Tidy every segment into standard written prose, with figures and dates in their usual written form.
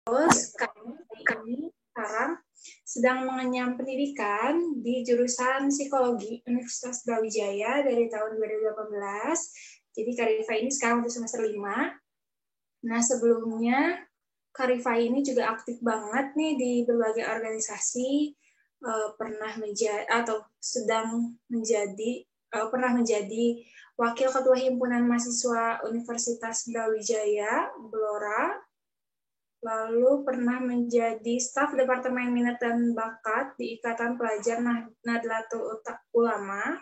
Terus kami sekarang sedang mengenyam pendidikan di jurusan Psikologi Universitas Brawijaya dari tahun 2018. Jadi Karifa ini sekarang udah semester 5. Nah, sebelumnya Karifa ini juga aktif banget nih di berbagai organisasi, pernah menjadi atau sedang menjadi pernah menjadi Wakil Ketua Himpunan Mahasiswa Universitas Brawijaya, Blora, lalu pernah menjadi staf Departemen Minat dan Bakat di Ikatan Pelajar Nahdlatul Ulama,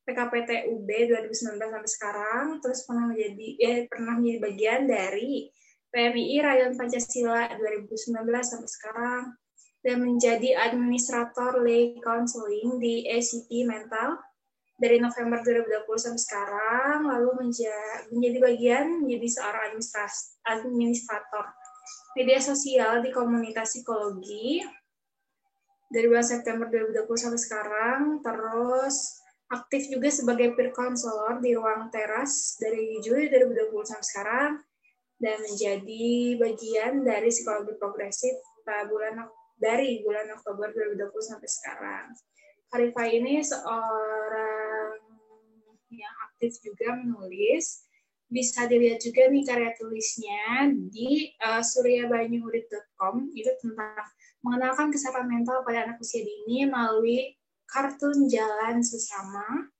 PKPT UB 2019 sampai sekarang, terus pernah menjadi bagian dari PMII Rayon Pancasila 2019 sampai sekarang, dan menjadi administrator lay counseling di ACP Mental dari November 2020 sampai sekarang, lalu menjadi seorang administrator media sosial di komunitas psikologi dari bulan September 2020 sampai sekarang, terus aktif juga sebagai peer counselor di Ruang Teras dari Juli 2020 sampai sekarang, dan menjadi bagian dari psikologi progresif dari bulan Oktober 2020 sampai sekarang. Karifa ini seorang yang aktif juga menulis. Bisa dilihat juga nih karya tulisnya di suryabanyuhurit.com. Itu tentang mengenalkan kesehatan mental pada anak usia dini melalui kartun jalan sesama.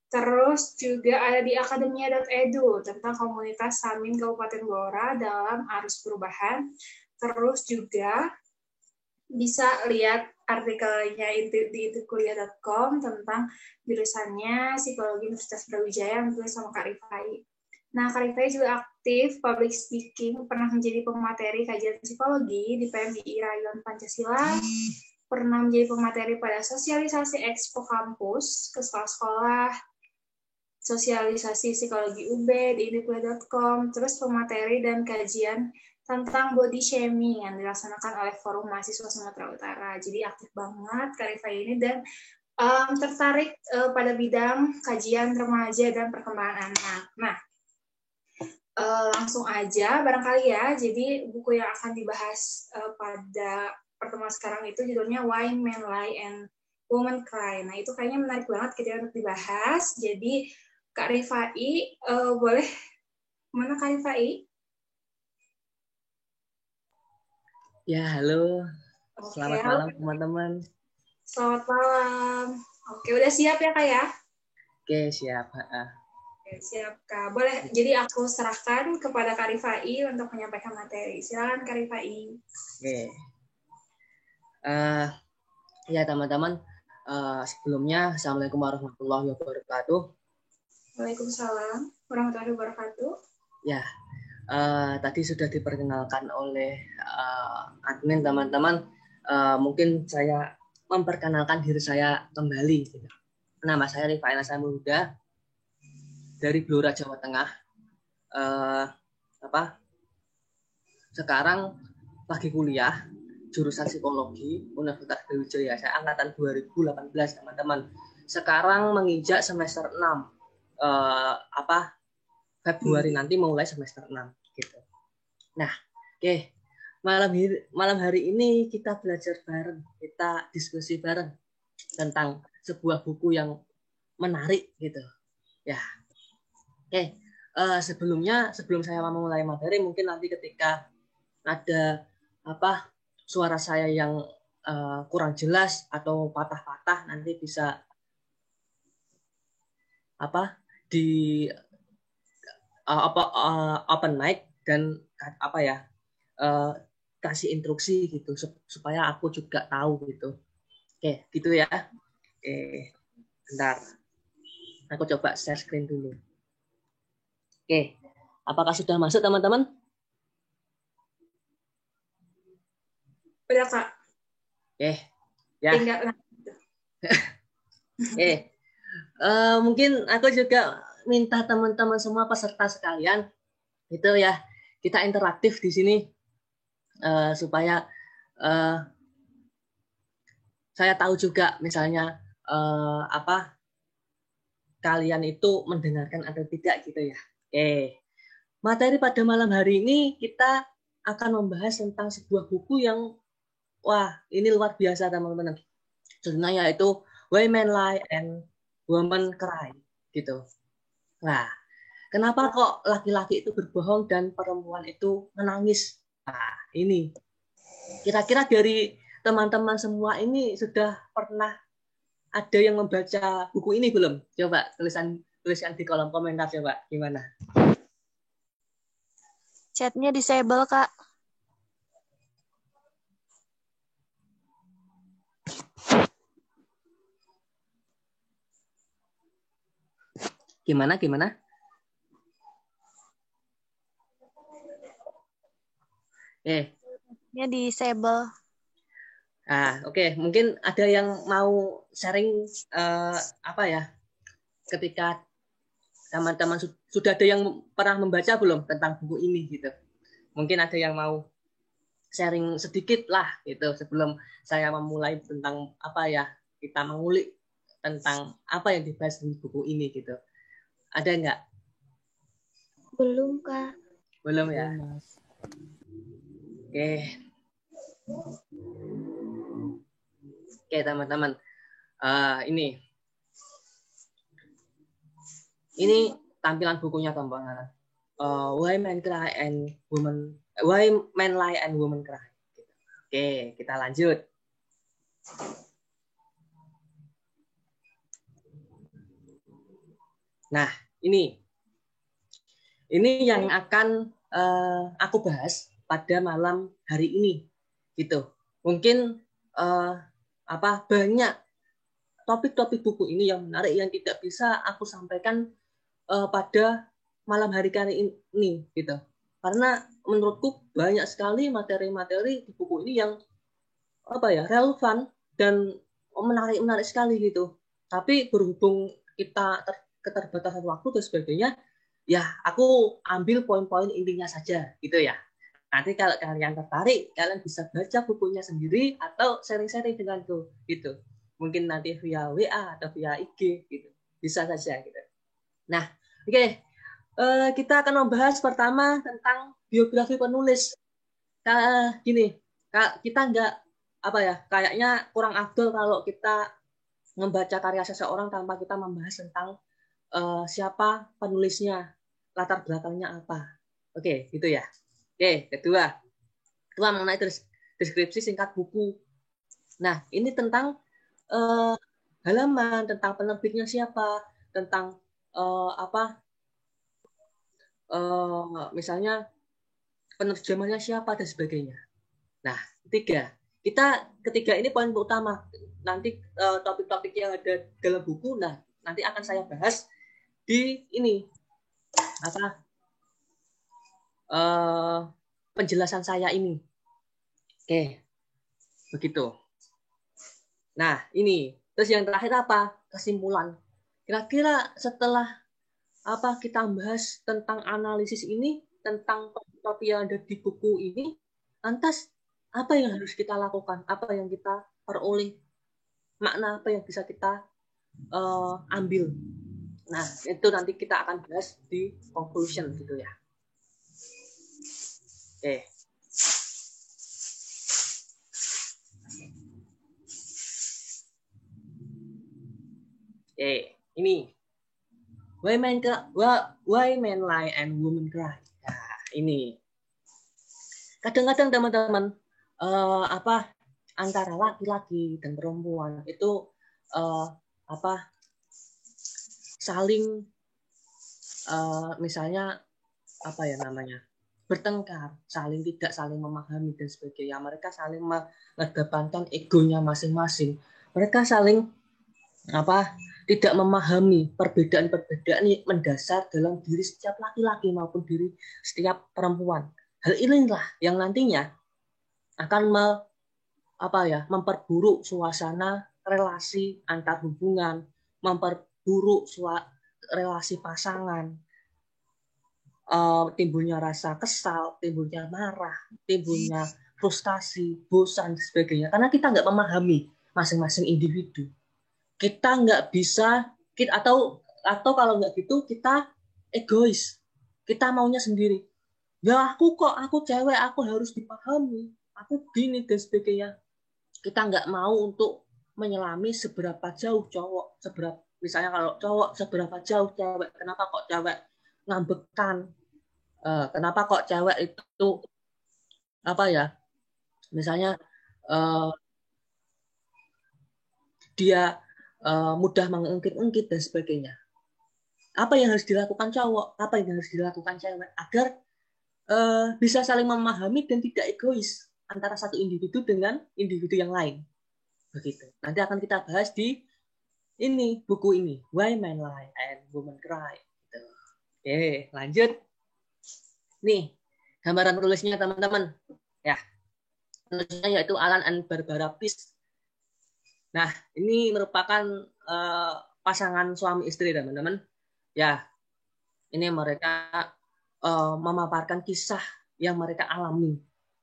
Terus juga ada di akademia.edu tentang komunitas Samin Kabupaten Blora dalam arus perubahan. Terus juga bisa lihat artikelnya di itukuliah.com tentang jurusannya Psikologi Universitas Brawijaya yang ditulis sama Kak Rifai. Nah, Kak Rifai juga aktif public speaking, pernah menjadi pemateri kajian psikologi di PMII Rayon Pancasila, pernah menjadi pemateri pada sosialisasi Expo Kampus ke sekolah-sekolah, sosialisasi psikologi UB di itukuliah.com, terus pemateri dan kajian tentang body shaming yang dilaksanakan oleh Forum Mahasiswa Sumatera Utara. Jadi aktif banget Kak Rifai ini dan tertarik pada bidang kajian remaja dan perkembangan anak. Nah, langsung aja barangkali ya. Jadi buku yang akan dibahas pada pertemuan sekarang itu judulnya Why Men Lie and Women Cry. Nah, itu kayaknya menarik banget gitu untuk dibahas. Jadi Kak Rifai, boleh mana Kak Rifai? Ya, halo. Selamat malam teman-teman. Selamat malam. Oke, udah siap ya Kak ya? Oke, siap. Oke, siap Kak. Boleh, jadi aku serahkan kepada Kak Rifai untuk menyampaikan materi. Silakan Kak Rifai. Oke. Ya teman-teman, sebelumnya Assalamualaikum warahmatullahi wabarakatuh. Waalaikumsalam warahmatullahi wabarakatuh. Ya, tadi sudah diperkenalkan oleh admin teman-teman. Mungkin saya memperkenalkan diri saya kembali. Nama saya Rifai Nasamuda dari Blora, Jawa Tengah. Sekarang lagi kuliah jurusan psikologi Universitas Brawijaya. Saya angkatan 2018 teman-teman. Sekarang menginjak semester 6. Februari nanti mulai semester 6 gitu. Nah, oke. Malam hari ini kita belajar bareng, kita diskusi bareng tentang sebuah buku yang menarik gitu. Ya. Oke. Sebelum saya memulai materi, mungkin nanti ketika ada suara saya yang kurang jelas atau patah-patah, nanti bisa di open mic dan kasih instruksi gitu supaya aku juga tahu gitu. Oke, gitu ya. Oke, bentar. Aku coba share screen dulu. Oke, apakah sudah masuk teman-teman? Udah Kak. Oke, ya. Oke, mungkin aku juga minta teman-teman semua peserta sekalian itu ya, kita interaktif di sini supaya saya tahu juga misalnya kalian itu mendengarkan atau tidak gitu ya. Oke. Materi pada malam hari ini kita akan membahas tentang sebuah buku yang wah, ini luar biasa teman-teman. Judulnya yaitu Why Men Lie and Women Cry gitu. Nah, kenapa kok laki-laki itu berbohong dan perempuan itu menangis? Nah, ini kira-kira dari teman-teman semua ini sudah pernah ada yang membaca buku ini belum? Coba tulisan di kolom komentar coba gimana? Chatnya disable, Kak. Gimana? Chatnya disable. Oke. Mungkin ada yang mau sharing apa ya? Ketika teman-teman sudah ada yang pernah membaca belum tentang buku ini gitu? Mungkin ada yang mau sharing sedikit lah gitu sebelum saya memulai tentang apa ya, kita mengulik tentang apa yang dibahas di buku ini gitu. Ada nggak? Belum, Kak. Belum ya? Oke teman-teman. Ini tampilan bukunya teman-teman. Why Men Lie and Women Cry. Oke, kita lanjut. Nah, ini yang akan aku bahas pada malam hari ini, gitu. Mungkin banyak topik-topik buku ini yang menarik yang tidak bisa aku sampaikan pada malam hari kali ini, gitu. Karena menurutku banyak sekali materi-materi di buku ini yang relevan dan menarik sekali gitu. Tapi berhubung kita keterbatasan waktu dan sebagainya, ya aku ambil poin-poin intinya saja gitu ya. Nanti kalau kalian tertarik, kalian bisa baca bukunya sendiri atau sharing-sharing denganku gitu. Mungkin nanti via WA atau via IG gitu. Bisa saja gitu. Nah, oke. Kita akan membahas pertama tentang biografi penulis. Gini, kita nggak kayaknya kurang afdol kalau kita membaca karya seseorang tanpa kita membahas tentang siapa penulisnya, latar belakangnya apa. Oke, gitu ya. Oke, kedua mengenai deskripsi singkat buku. Nah, ini tentang halaman, tentang penerbitnya siapa, tentang misalnya penerjemahnya siapa dan sebagainya. Nah, ketiga ini poin utama. Nanti topik-topik yang ada dalam buku, nanti akan saya bahas di ini penjelasan saya ini. Oke, begitu. Nah, ini terus yang terakhir kesimpulan. Kira-kira setelah kita bahas tentang analisis ini, tentang topik yang ada di buku ini, lantas apa yang harus kita lakukan, apa yang kita peroleh, makna apa yang bisa kita ambil. Nah, itu nanti kita akan bahas di conclusion gitu ya. Ini Why Men Lie and Women Cry. Nah, ini kadang-kadang teman-teman antara laki-laki dan perempuan itu saling misalnya bertengkar, tidak saling memahami dan sebagainya. Mereka saling mengedepankan egonya masing-masing. Mereka saling tidak memahami perbedaan-perbedaan yang mendasar dalam diri setiap laki-laki maupun diri setiap perempuan. Hal inilah yang nantinya akan memperburuk suasana relasi antar hubungan, memperburuk relasi pasangan, timbulnya rasa kesal, timbulnya marah, timbulnya frustasi, bosan, dan sebagainya. Karena kita nggak memahami masing-masing individu. Kita nggak bisa, atau kalau nggak gitu, kita egois. Kita maunya sendiri. Ya aku cewek, aku harus dipahami, aku gini dan sebagainya. Kita nggak mau untuk menyelami seberapa jauh cowok, misalnya kalau cowok seberapa jauh cewek, kenapa kok cewek ngambekan, kenapa kok cewek itu apa ya, misalnya dia mudah mengungkit-ungkit dan sebagainya. Apa yang harus dilakukan cowok, apa yang harus dilakukan cewek agar bisa saling memahami dan tidak egois antara satu individu dengan individu yang lain. Begitu. Nanti akan kita bahas di buku ini, Why Men Lie and Women Cry. Gitu. Oke, lanjut. Nih, gambaran penulisnya teman-teman. Ya, penulisnya yaitu Alan and Barbara Pease. Nah, ini merupakan pasangan suami istri teman-teman. Ya, ini mereka memaparkan kisah yang mereka alami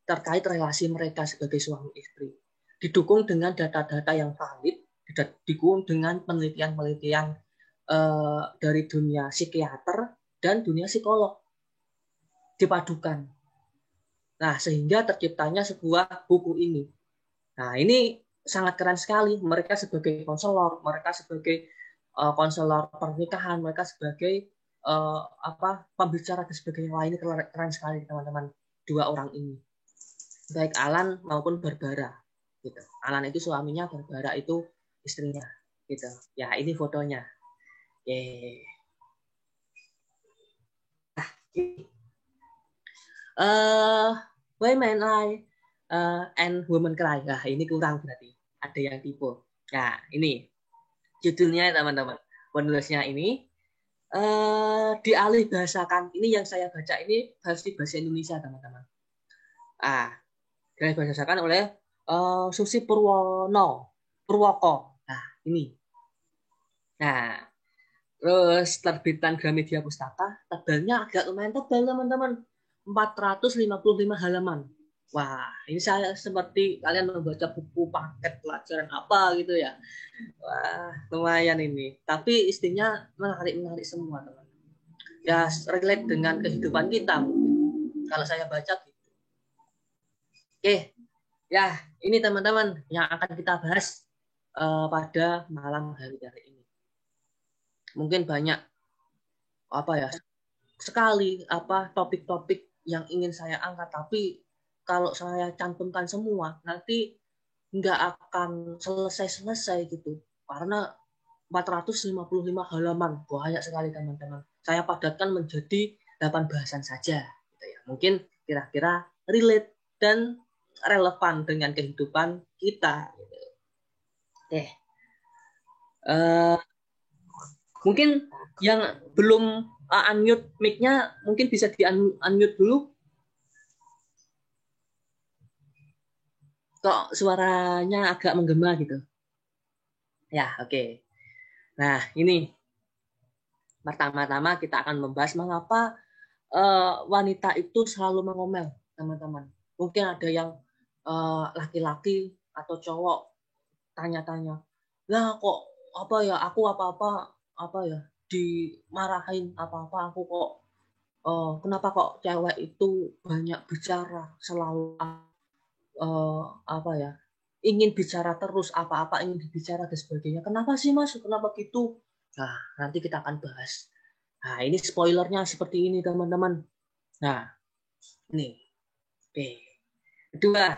terkait relasi mereka sebagai suami istri. Didukung dengan data-data yang valid, didukung dengan penelitian-penelitian dari dunia psikiater dan dunia psikolog dipadukan. Nah, sehingga terciptanya sebuah buku ini. Nah, ini sangat keren sekali. Mereka sebagai konselor, mereka sebagai konselor pernikahan, mereka sebagai pembicara dan sebagainya. Wah, ini keren sekali teman-teman, dua orang ini, baik Alan maupun Barbara gitu. Alan itu suaminya, Barbara itu istrinya gitu ya. Ini fotonya. Why Men Lie and Women Cry. Nah, ini kurang berarti, ada yang tipe. Nah, ini judulnya teman-teman, penulisnya ini dialih bahasakan. Ini yang saya baca ini versi bahasa Indonesia teman-teman. Dialih bahasakan oleh Susi Purwoko. Nah, ini. Nah, terus terbitan Gramedia Pustaka, tebalnya agak lumayan tebal teman-teman, 455 halaman. Wah, ini saya seperti kalian membaca buku paket pelajaran apa gitu ya. Wah, lumayan ini. Tapi istinya menarik semua, teman. Ya, relate dengan kehidupan kita. Kalau saya baca gitu. Oke, ya ini teman-teman yang akan kita bahas pada malam hari ini. Mungkin banyak sekali topik-topik yang ingin saya angkat, tapi kalau saya cantumkan semua nanti nggak akan selesai gitu, karena 455 halaman, banyak sekali teman-teman. Saya padatkan menjadi 8 bahasan saja gitu ya. Mungkin kira-kira relate dan relevan dengan kehidupan kita gitu. Oke. Mungkin yang belum unmute mic-nya mungkin bisa di-unmute dulu. Kok suaranya agak menggema gitu. Ya, oke. Nah, ini pertama-tama kita akan membahas mengapa wanita itu selalu mengomel, teman-teman. Mungkin ada yang laki-laki atau cowok tanya-tanya, lah kok aku apa ya dimarahin apa-apa, aku kok kenapa kok cewek itu banyak bicara, selalu ingin bicara terus, apa-apa ingin dibicara dan sebagainya. Kenapa sih Mas? Kenapa gitu? Nah, nanti kita akan bahas. Nah, ini spoilernya seperti ini teman-teman. Nah, ini. Oke. Kedua,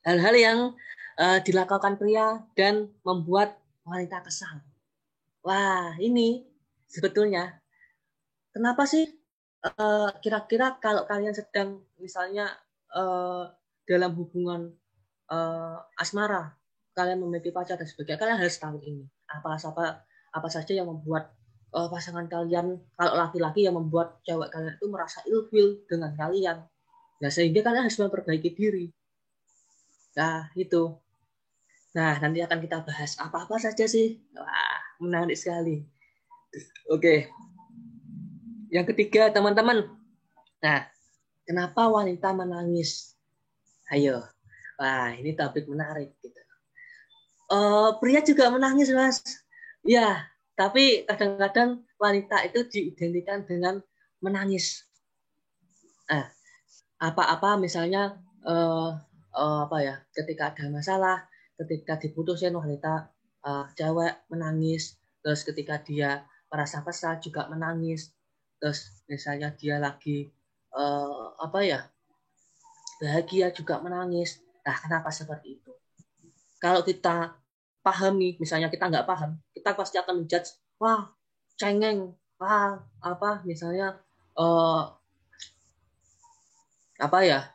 hal-hal yang dilakukan pria dan membuat wanita kesal. Wah, ini sebetulnya kenapa sih kira-kira kalau kalian sedang misalnya dalam hubungan asmara, kalian memiliki pacar dan sebagainya, kalian harus tahu ini apa saja yang membuat pasangan kalian, kalau laki-laki yang membuat cewek kalian itu merasa ilfil dengan kalian. Nah, sehingga kalian harus memperbaiki diri. Nah, itu. Nah, nanti akan kita bahas apa-apa saja sih. Wah, menarik sekali. Oke. Yang ketiga, teman-teman. Nah, kenapa wanita menangis? Ayo. Wah, ini topik menarik gitu. Pria juga menangis, Mas. Ya, tapi kadang-kadang wanita itu diidentikan dengan menangis. Nah, apa-apa misalnya apa ya, ketika ada masalah, ketika diputusin wanita cewek menangis, terus ketika dia merasa kesal juga menangis, terus misalnya dia lagi apa ya, bahagia juga menangis. Nah, kenapa seperti itu? Kalau kita pahami, misalnya kita nggak paham, kita pasti akan menjudge, wah cengeng, wah apa misalnya apa ya,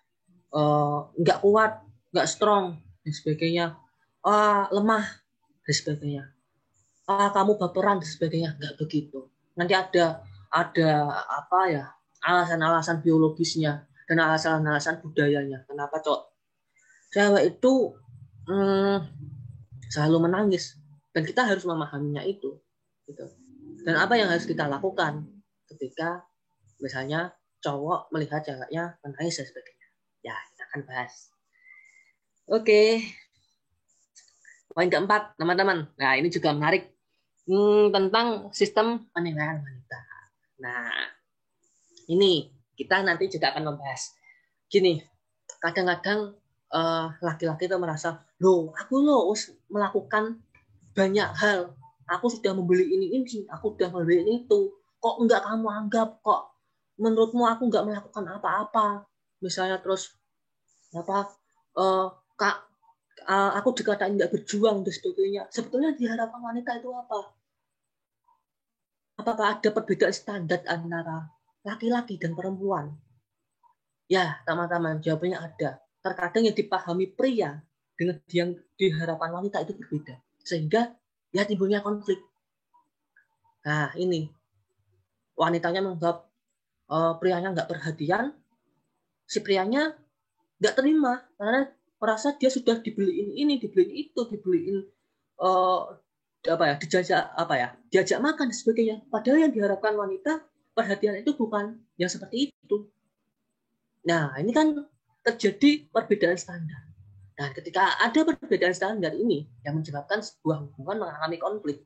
nggak kuat, nggak strong dan sebagainya, lemah dan sebagainya, kamu baperan dan sebagainya. Nggak begitu. Nanti ada apa ya, alasan-alasan biologisnya dan alasan-alasan budayanya. Kenapa cewek itu selalu menangis, dan kita harus memahaminya itu gitu. Dan apa yang harus kita lakukan ketika misalnya cowok melihat ceweknya menangis dan sebagainya, ya kita akan bahas. Oke, poin keempat teman-teman, nah ini juga menarik, tentang sistem penilaian wanita. Nah ini kita nanti juga akan membahas gini, kadang-kadang laki-laki itu merasa, aku melakukan banyak hal, aku sudah membeli ini, aku sudah membeli itu, kok enggak kamu anggap, kok menurutmu aku enggak melakukan apa-apa, misalnya. Terus apa, kak, aku dikatain enggak berjuang dan sebagainya. Sebetulnya di hadapan wanita itu apa? Apakah ada perbedaan standar antara laki-laki dan perempuan? Ya, teman-teman, jawabannya ada. Terkadang yang dipahami pria dengan yang di hadapan wanita itu berbeda, sehingga ya timbulnya konflik. Nah ini, wanitanya menganggap prianya nggak perhatian, si prianya nggak terima karena merasa dia sudah dibeliin ini, dibeliin itu, dibeliin apa ya, diajak makan dan sebagainya. Padahal yang diharapkan wanita, perhatian itu bukan yang seperti itu. Nah ini kan terjadi perbedaan standar. Nah ketika ada perbedaan standar ini yang menyebabkan sebuah hubungan mengalami konflik,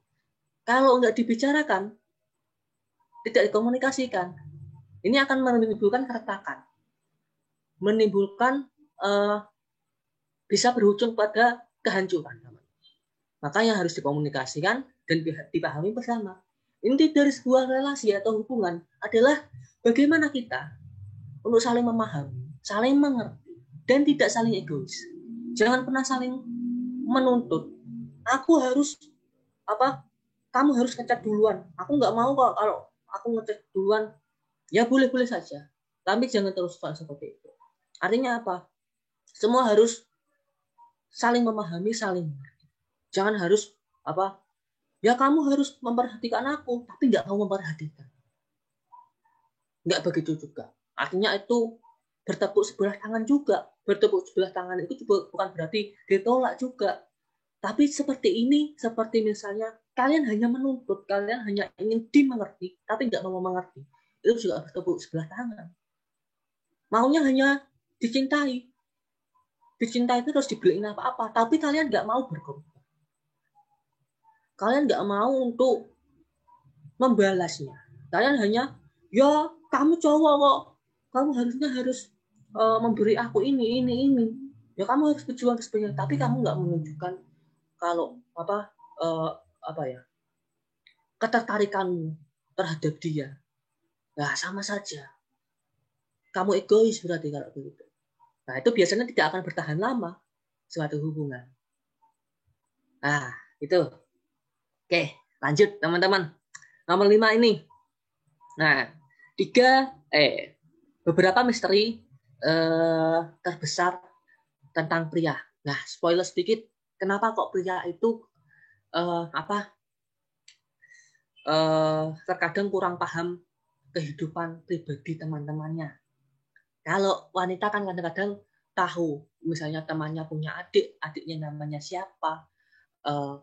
kalau nggak dibicarakan, tidak dikomunikasikan, ini akan menimbulkan keretakan, menimbulkan bisa berujung pada kehancuran. Makanya harus dikomunikasikan dan dipahami bersama. Inti dari sebuah relasi atau hubungan adalah bagaimana kita untuk saling memahami, saling mengerti, dan tidak saling egois. Jangan pernah saling menuntut. Aku harus apa? Kamu harus ngecat duluan. Aku nggak mau kok kalau aku ngecat duluan. Ya boleh-boleh saja, tapi jangan terus seperti itu. Artinya apa? Semua harus saling memahami, saling. Jangan harus apa? Ya kamu harus memperhatikan aku, tapi nggak mau memperhatikan. Nggak begitu juga. Artinya itu bertepuk sebelah tangan juga. Bertepuk sebelah tangan itu bukan berarti ditolak juga. Tapi seperti ini, seperti misalnya kalian hanya menuntut, kalian hanya ingin dimengerti, tapi nggak mau mengerti. Itu juga bertepuk sebelah tangan. Maunya hanya dicintai. Dicintai itu terus dibeliin apa-apa, tapi kalian nggak mau berkorban. Kalian nggak mau untuk membalasnya. Kalian hanya, ya kamu cowok kok, kamu harus memberi aku ini. Ya kamu harus berjuang sebagainya, tapi kamu nggak menunjukkan kalau apa ya, ketertarikanmu terhadap dia. Nah sama saja. Kamu egois berarti kalau begitu. Nah itu biasanya tidak akan bertahan lama suatu hubungan. Nah itu. Oke, lanjut teman-teman. Nomor 5 ini. Nah, beberapa misteri terbesar tentang pria. Nah, spoiler sedikit, kenapa kok pria itu terkadang kurang paham kehidupan pribadi teman-temannya. Kalau wanita kan kadang-kadang tahu, misalnya temannya punya adik, adiknya namanya siapa,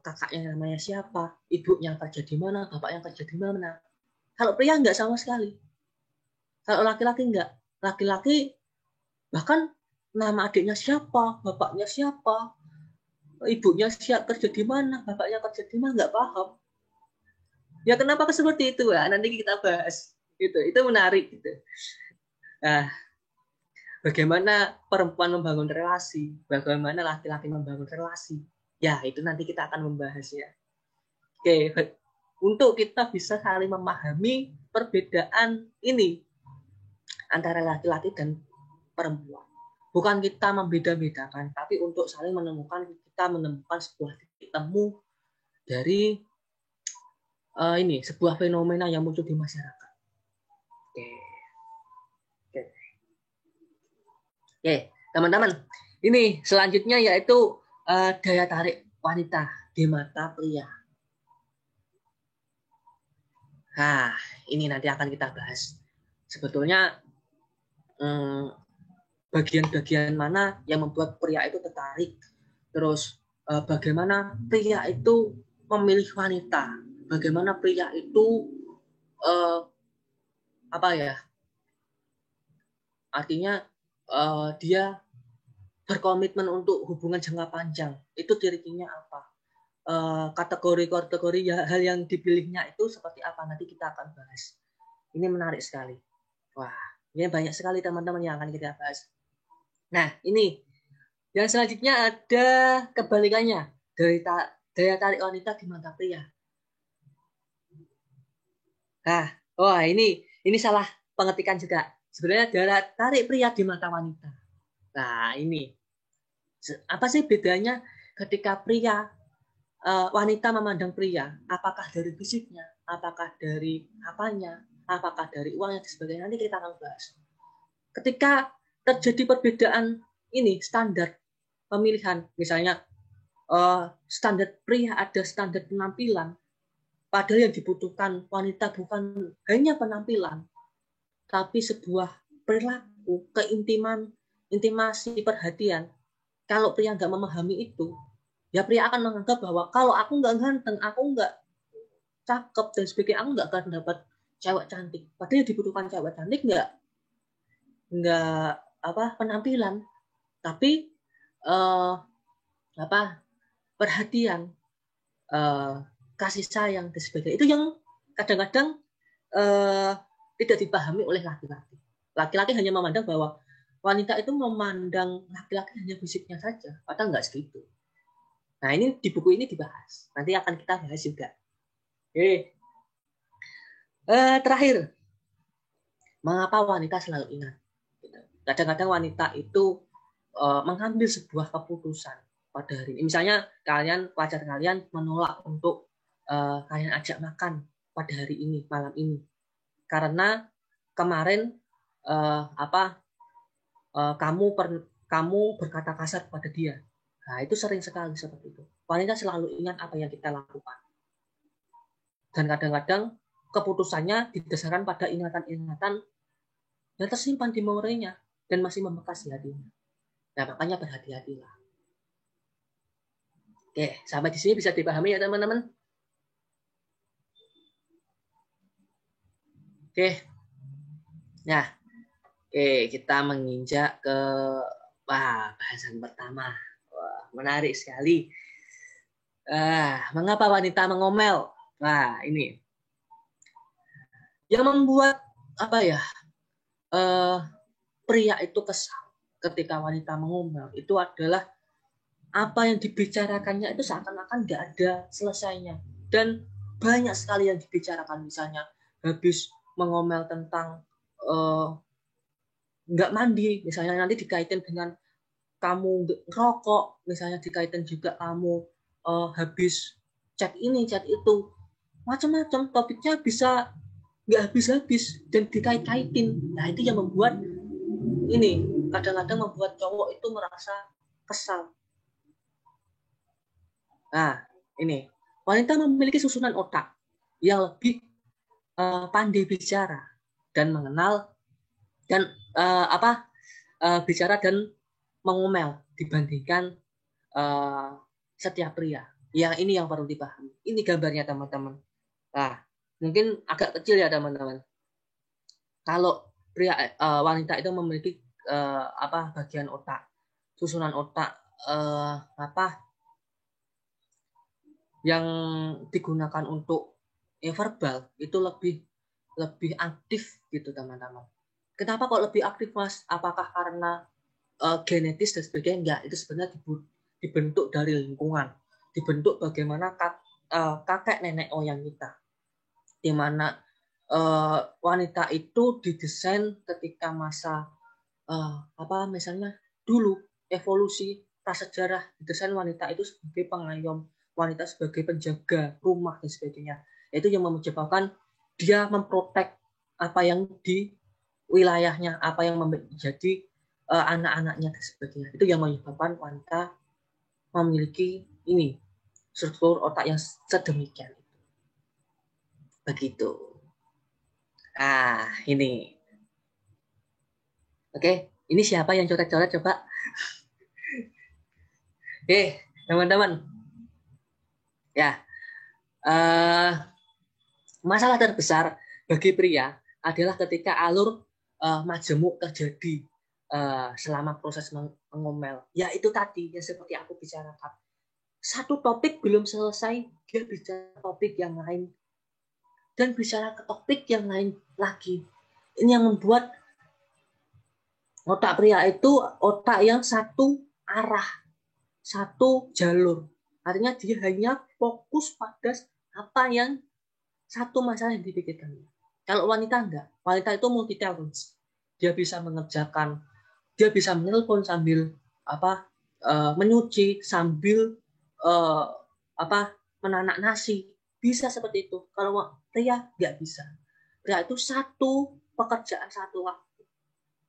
kakaknya namanya siapa, ibunya kerja di mana, bapaknya kerja di mana. Kalau pria enggak sama sekali. Kalau laki-laki enggak. Laki-laki bahkan nama adiknya siapa, bapaknya siapa, ibunya siapa, kerja di mana, bapaknya kerja di mana, enggak paham. Ya kenapa seperti itu ya? Nanti kita bahas. Itu menarik gitu. Nah, bagaimana perempuan membangun relasi, bagaimana laki-laki membangun relasi. Ya, itu nanti kita akan membahasnya. Oke, untuk kita bisa saling memahami perbedaan ini antara laki-laki dan perempuan. Bukan kita membeda-bedakan, tapi untuk saling menemukan, kita menemukan sebuah titik temu dari ini sebuah fenomena yang muncul di masyarakat. Oke, teman-teman. Ini selanjutnya yaitu daya tarik wanita di mata pria. Nah, ini nanti akan kita bahas. Sebetulnya bagian-bagian mana yang membuat pria itu tertarik. Terus bagaimana pria itu memilih wanita. Bagaimana pria itu artinya dia berkomitmen untuk hubungan jangka panjang. Itu ciri-cirinya apa? Kategori-kategori hal yang dipilihnya itu seperti apa, nanti kita akan bahas. Ini menarik sekali. Wah, ini banyak sekali teman-teman yang akan kita bahas. Nah, ini yang selanjutnya ada kebalikannya dari daya tarik wanita di mata pria. Nah, ini salah pengetikan juga. Sebenarnya daya tarik pria di mata wanita. Nah, ini apa sih bedanya ketika wanita memandang pria? Apakah dari fisiknya? Apakah dari apanya? Apakah dari uangnya dan sebagainya? Nanti kita akan bahas. Ketika terjadi perbedaan ini standar pemilihan, misalnya standar pria ada standar penampilan, padahal yang dibutuhkan wanita bukan hanya penampilan, tapi sebuah perilaku, keintiman, intimasi, perhatian. Kalau pria nggak memahami itu, ya pria akan menganggap bahwa kalau aku nggak ganteng, aku nggak cakep dan sebagainya, aku nggak akan dapat cewek cantik. Padahal yang dibutuhkan cewek cantik nggak penampilan, tapi perhatian, kasih sayang dan sebagainya. Itu yang kadang-kadang tidak dipahami oleh laki-laki. Laki-laki hanya memandang bahwa wanita itu memandang laki-laki hanya fisiknya saja, padahal nggak segitu. Nah, ini di buku ini dibahas. Nanti akan kita bahas juga. Oke. Terakhir, mengapa wanita selalu ingat? Kadang-kadang wanita itu mengambil sebuah keputusan pada hari ini. Misalnya pacar kalian menolak untuk kalian ajak makan pada hari ini, malam ini, karena kemarin kamu berkata kasar pada dia. Nah, itu sering sekali seperti itu. Wanita selalu ingat apa yang kita lakukan. Dan kadang-kadang keputusannya didasarkan pada ingatan-ingatan yang tersimpan di memorinya dan masih membekas di hatinya. Nah, makanya berhati-hatilah. Oke, sampai di sini bisa dipahami ya teman-teman? Oke. Nah, kita menginjak ke bahasan pertama. Wah, menarik sekali. Mengapa wanita mengomel? Nah, ini yang membuat pria itu kesal ketika wanita mengomel itu adalah apa yang dibicarakannya itu seakan-akan nggak ada selesainya, dan banyak sekali yang dibicarakan. Misalnya habis mengomel tentang nggak mandi, misalnya nanti dikaitin dengan kamu ngerokok, misalnya dikaitin juga kamu habis chat ini chat itu, macam-macam topiknya bisa nggak habis-habis dan dikait-kaitin. Nah, itu yang membuat ini kadang-kadang membuat cowok itu merasa kesal. Nah, ini wanita memiliki susunan otak yang lebih pandai bicara dan mengenal dan bicara dan mengomel dibandingkan setiap pria. Yang ini yang perlu dipahami. Ini gambarnya teman-teman. Nah, mungkin agak kecil ya teman-teman. Kalau wanita itu memiliki bagian otak, susunan otak yang digunakan untuk verbal itu lebih aktif gitu teman-teman. Kenapa kok lebih aktif, Mas? Apakah karena genetis dan sebagainya? Enggak, itu sebenarnya dibentuk dari lingkungan, dibentuk bagaimana kakek nenek moyang kita, di mana wanita itu didesain ketika masa misalnya dulu evolusi prasejarah, didesain wanita itu sebagai pengayom, wanita sebagai penjaga rumah dan sebagainya. Itu yang menyebabkan dia memprotek apa yang di wilayahnya, apa yang menjadi anak-anaknya dan sebagainya. Itu yang menyebabkan wanita memiliki ini struktur otak yang sedemikian. Begitu. Ini. Oke, ini siapa yang coret-coret coba? Oke, teman-teman. Ya, masalah terbesar bagi pria adalah ketika alur majemuk terjadi selama proses mengomel. Ya itu tadi yang seperti aku bicarakan. Satu topik belum selesai, dia bicara topik yang lain. Dan bicara ke topik yang lain lagi. Ini yang membuat otak pria itu otak yang satu arah, satu jalur. Artinya dia hanya fokus pada apa yang satu masalah yang dipikirkan. Kalau wanita enggak, wanita itu multi talent. Dia bisa mengerjakan, dia bisa menelpon sambil menyuci, sambil menanak nasi, bisa seperti itu. Kalau pria nggak bisa. Pria itu satu pekerjaan satu waktu.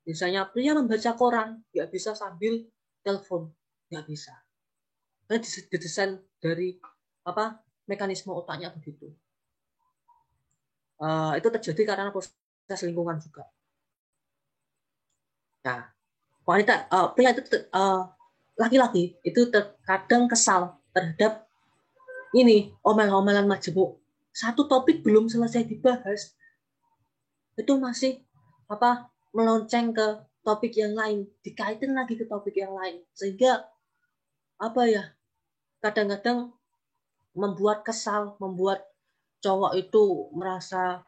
Misalnya pria membaca koran, nggak bisa sambil telepon, nggak bisa. Karena didesain dari mekanisme otaknya begitu. Itu terjadi karena proses lingkungan juga. Nah, wanita, pria itu laki-laki itu terkadang kesal terhadap ini omel-omelan majemuk. Satu topik belum selesai dibahas, itu masih melonceng ke topik yang lain, dikaitin lagi ke topik yang lain, sehingga kadang-kadang membuat kesal, membuat cowok itu merasa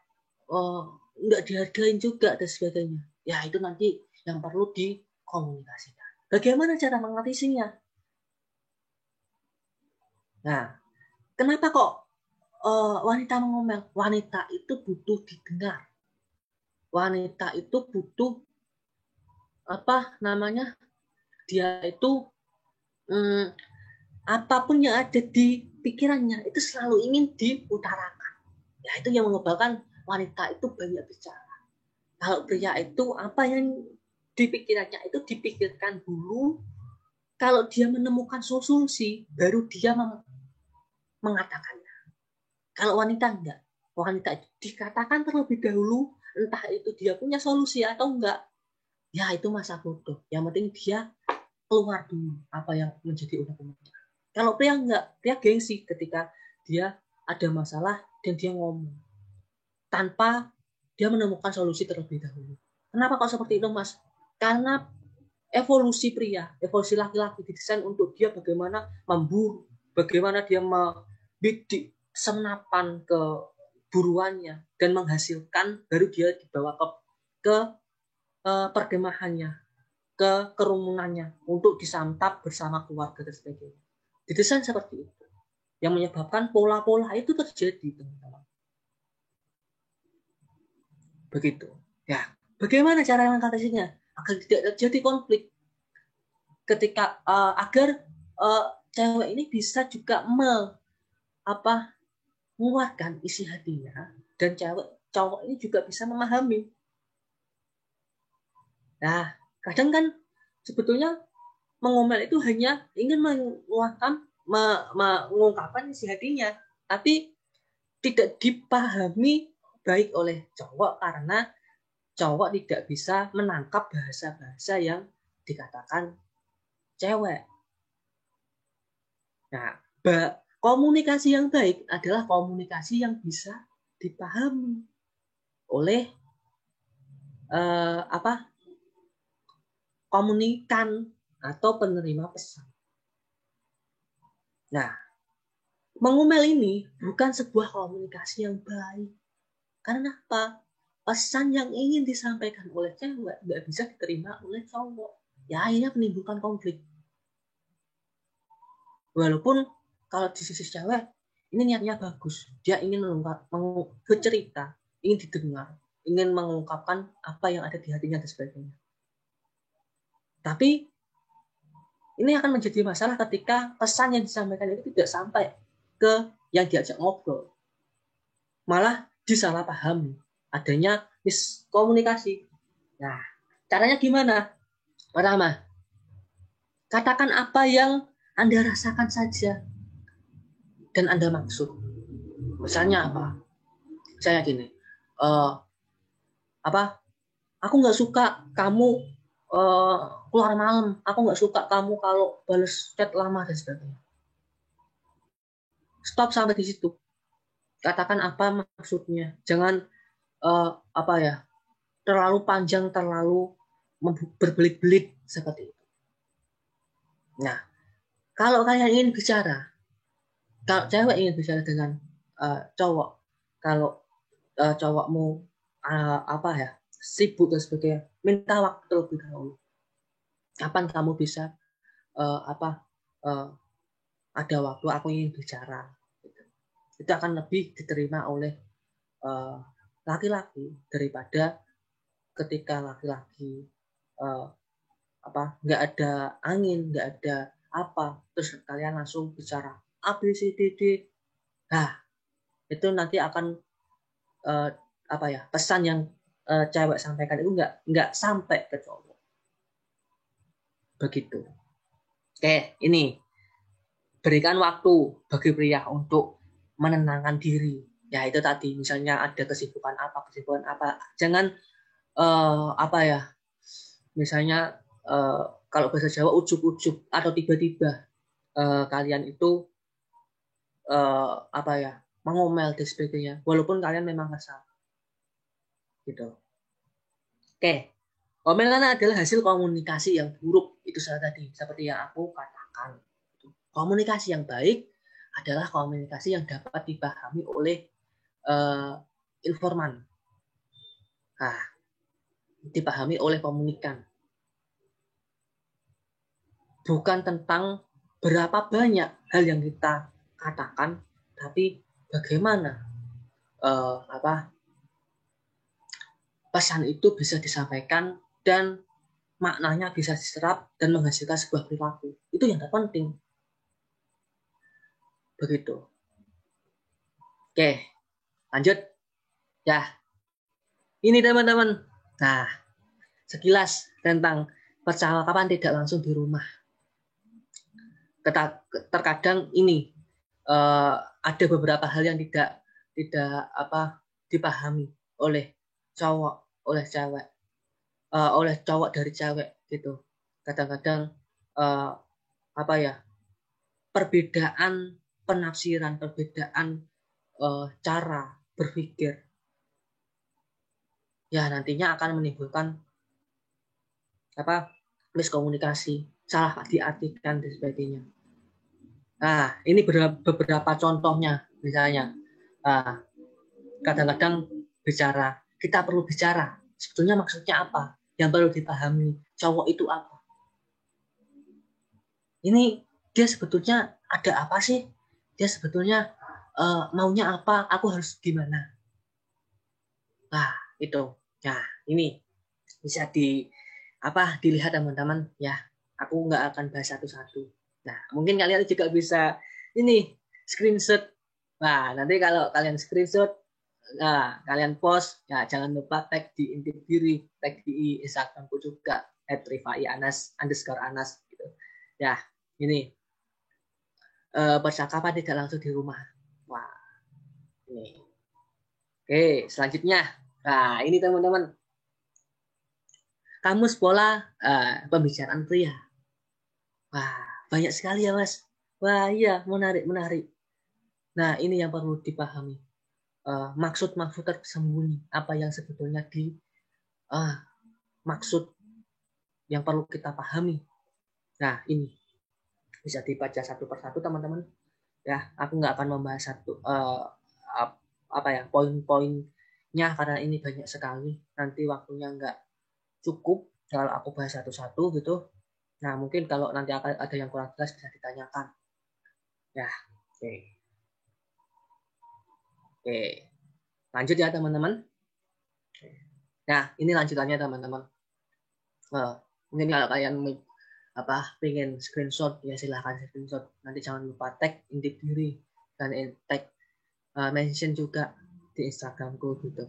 nggak dihargain juga dan sebagainya. Ya itu nanti yang perlu dikomunikasikan. Bagaimana cara mengatasinya? Nah, kenapa kok wanita mengomel? Wanita itu butuh didengar. Wanita itu butuh dia itu apapun yang ada di pikirannya itu selalu ingin diutarakan. Ya itu yang menyebabkan wanita itu banyak bicara. Kalau pria itu apa yang dipikirannya itu dipikirkan dulu. Kalau dia menemukan solusi, baru dia mengatakannya. Kalau wanita enggak. Wanita itu dikatakan terlebih dahulu, entah itu dia punya solusi atau enggak. Ya itu masa bodoh. Yang penting dia keluar dulu apa yang menjadi unek-uneknya. Kalau pria enggak, pria gengsi ketika dia ada masalah dan dia ngomong. Tanpa dia menemukan solusi terlebih dahulu. Kenapa kok seperti itu, Mas? Karena evolusi pria, evolusi laki-laki didesain untuk dia bagaimana memburu, bagaimana dia membidik senapan ke buruannya dan menghasilkan, baru dia dibawa ke perkemahannya, ke kerumunannya untuk disantap bersama keluarga dan sebagainya. Didesain seperti itu, yang menyebabkan pola-pola itu terjadi, teman-teman. Begitu. Ya, bagaimana cara mengatasinya agar tidak terjadi konflik? Ketika agar cewek ini bisa juga mengeluarkan isi hatinya dan cowok ini juga bisa memahami. Nah, kadang kan sebetulnya mengomel itu hanya ingin mengungkapkan isi hatinya, tapi tidak dipahami baik oleh cowok karena cowok tidak bisa menangkap bahasa-bahasa yang dikatakan cewek. Nah, komunikasi yang baik adalah komunikasi yang bisa dipahami oleh komunikan atau penerima pesan. Nah, mengomel ini bukan sebuah komunikasi yang baik. Karena apa? pesan yang ingin disampaikan oleh cewek nggak bisa diterima oleh cowok. Ya akhirnya menimbulkan konflik. Walaupun kalau di sisi cewek ini niatnya bagus, dia ingin bercerita, ingin didengar, ingin mengungkapkan apa yang ada di hatinya dan sebagainya. Tapi ini akan menjadi masalah ketika pesan yang disampaikan itu tidak sampai ke yang diajak ngobrol, malah disalahpahami, adanya miskomunikasi. Nah, caranya gimana? Pertama, katakan apa yang Anda rasakan saja dan Anda maksud. Misalnya apa? Saya gini, aku nggak suka kamu keluar malam, aku nggak suka kamu kalau balas chat lama dan sebagainya. Stop sampai di situ. Katakan apa maksudnya. Jangan terlalu panjang, terlalu berbelit-belit seperti itu. Nah, kalau kalian ingin bicara, kalau cewek ingin bicara dengan cowok, kalau cowokmu sibuk dan sebagainya, minta waktu lebih dahulu. Kapan kamu bisa ada waktu, aku ingin bicara. Itu akan lebih diterima oleh laki-laki daripada ketika laki-laki nggak ada angin, nggak ada apa, terus kalian langsung bicara A B C D D. Nah, itu nanti akan pesan yang cewek sampaikan itu nggak sampai ke cowok. Begitu. Oke, ini berikan waktu bagi pria untuk menenangkan diri. Ya itu tadi, misalnya ada kesibukan apa. Jangan misalnya kalau bahasa Jawa ujuk-ujuk atau tiba-tiba kalian itu mengomel dan sebagainya, walaupun kalian memang kesal. Gitu. Oke. Omelan adalah hasil komunikasi yang buruk. Itu salah tadi, seperti yang aku katakan. Komunikasi yang baik adalah komunikasi yang dapat dipahami oleh informan. Nah, dipahami oleh komunikan. Bukan tentang berapa banyak hal yang kita katakan, tapi bagaimana pesan itu bisa disampaikan dan maknanya bisa diserap dan menghasilkan sebuah perilaku. Itu yang terpenting. Begitu. Oke, lanjut. Ya, ini teman-teman. Nah, sekilas tentang percakapan tidak langsung di rumah. Terkadang ini ada beberapa hal yang tidak dipahami oleh cowok, oleh cewek, oleh cowok dari cewek gitu. Kadang-kadang perbedaan penafsiran, perbedaan cara berpikir, ya nantinya akan menimbulkan miskomunikasi, salah diartikan dan sebagainya. Nah, ini beberapa contohnya, misalnya kadang-kadang kita perlu bicara, sebetulnya maksudnya apa, yang perlu dipahami cowok itu apa. Ini dia sebetulnya ada apa sih, dia sebetulnya maunya apa, aku harus gimana. Nah, itu. Nah, ini bisa dilihat teman-teman ya. Aku nggak akan bahas satu-satu. Nah, mungkin kalian juga bisa ini screenshot. Nah, nanti kalau kalian screenshot, kalian post, ya jangan lupa tag di Intip Diri, tag di Instagramku juga @rifai_anas gitu. Ya, ini percakapan tidak langsung di rumah. Wah, ini. Oke, selanjutnya. Nah, ini teman-teman. Kamus pola pembicaraan pria. Wah, banyak sekali ya, Mas. Wah, iya, menarik. Nah, ini yang perlu dipahami. Maksud-maksud tersembunyi, apa yang sebetulnya maksud yang perlu kita pahami. Nah, ini bisa dibaca satu persatu, teman-teman. Ya, aku nggak akan membahas poin-poin karena ini banyak sekali, nanti waktunya nggak cukup kalau aku bahas satu-satu gitu. Nah, mungkin kalau nanti akan ada yang kurang jelas bisa ditanyakan. Ya, oke. Oke. Lanjut ya, teman-teman. Nah, ini lanjutannya, teman-teman. Mungkin kalau kalian pengen screenshot, ya silahkan screenshot. Nanti jangan lupa tag intip diri dan tag mention juga di Instagramku gitu.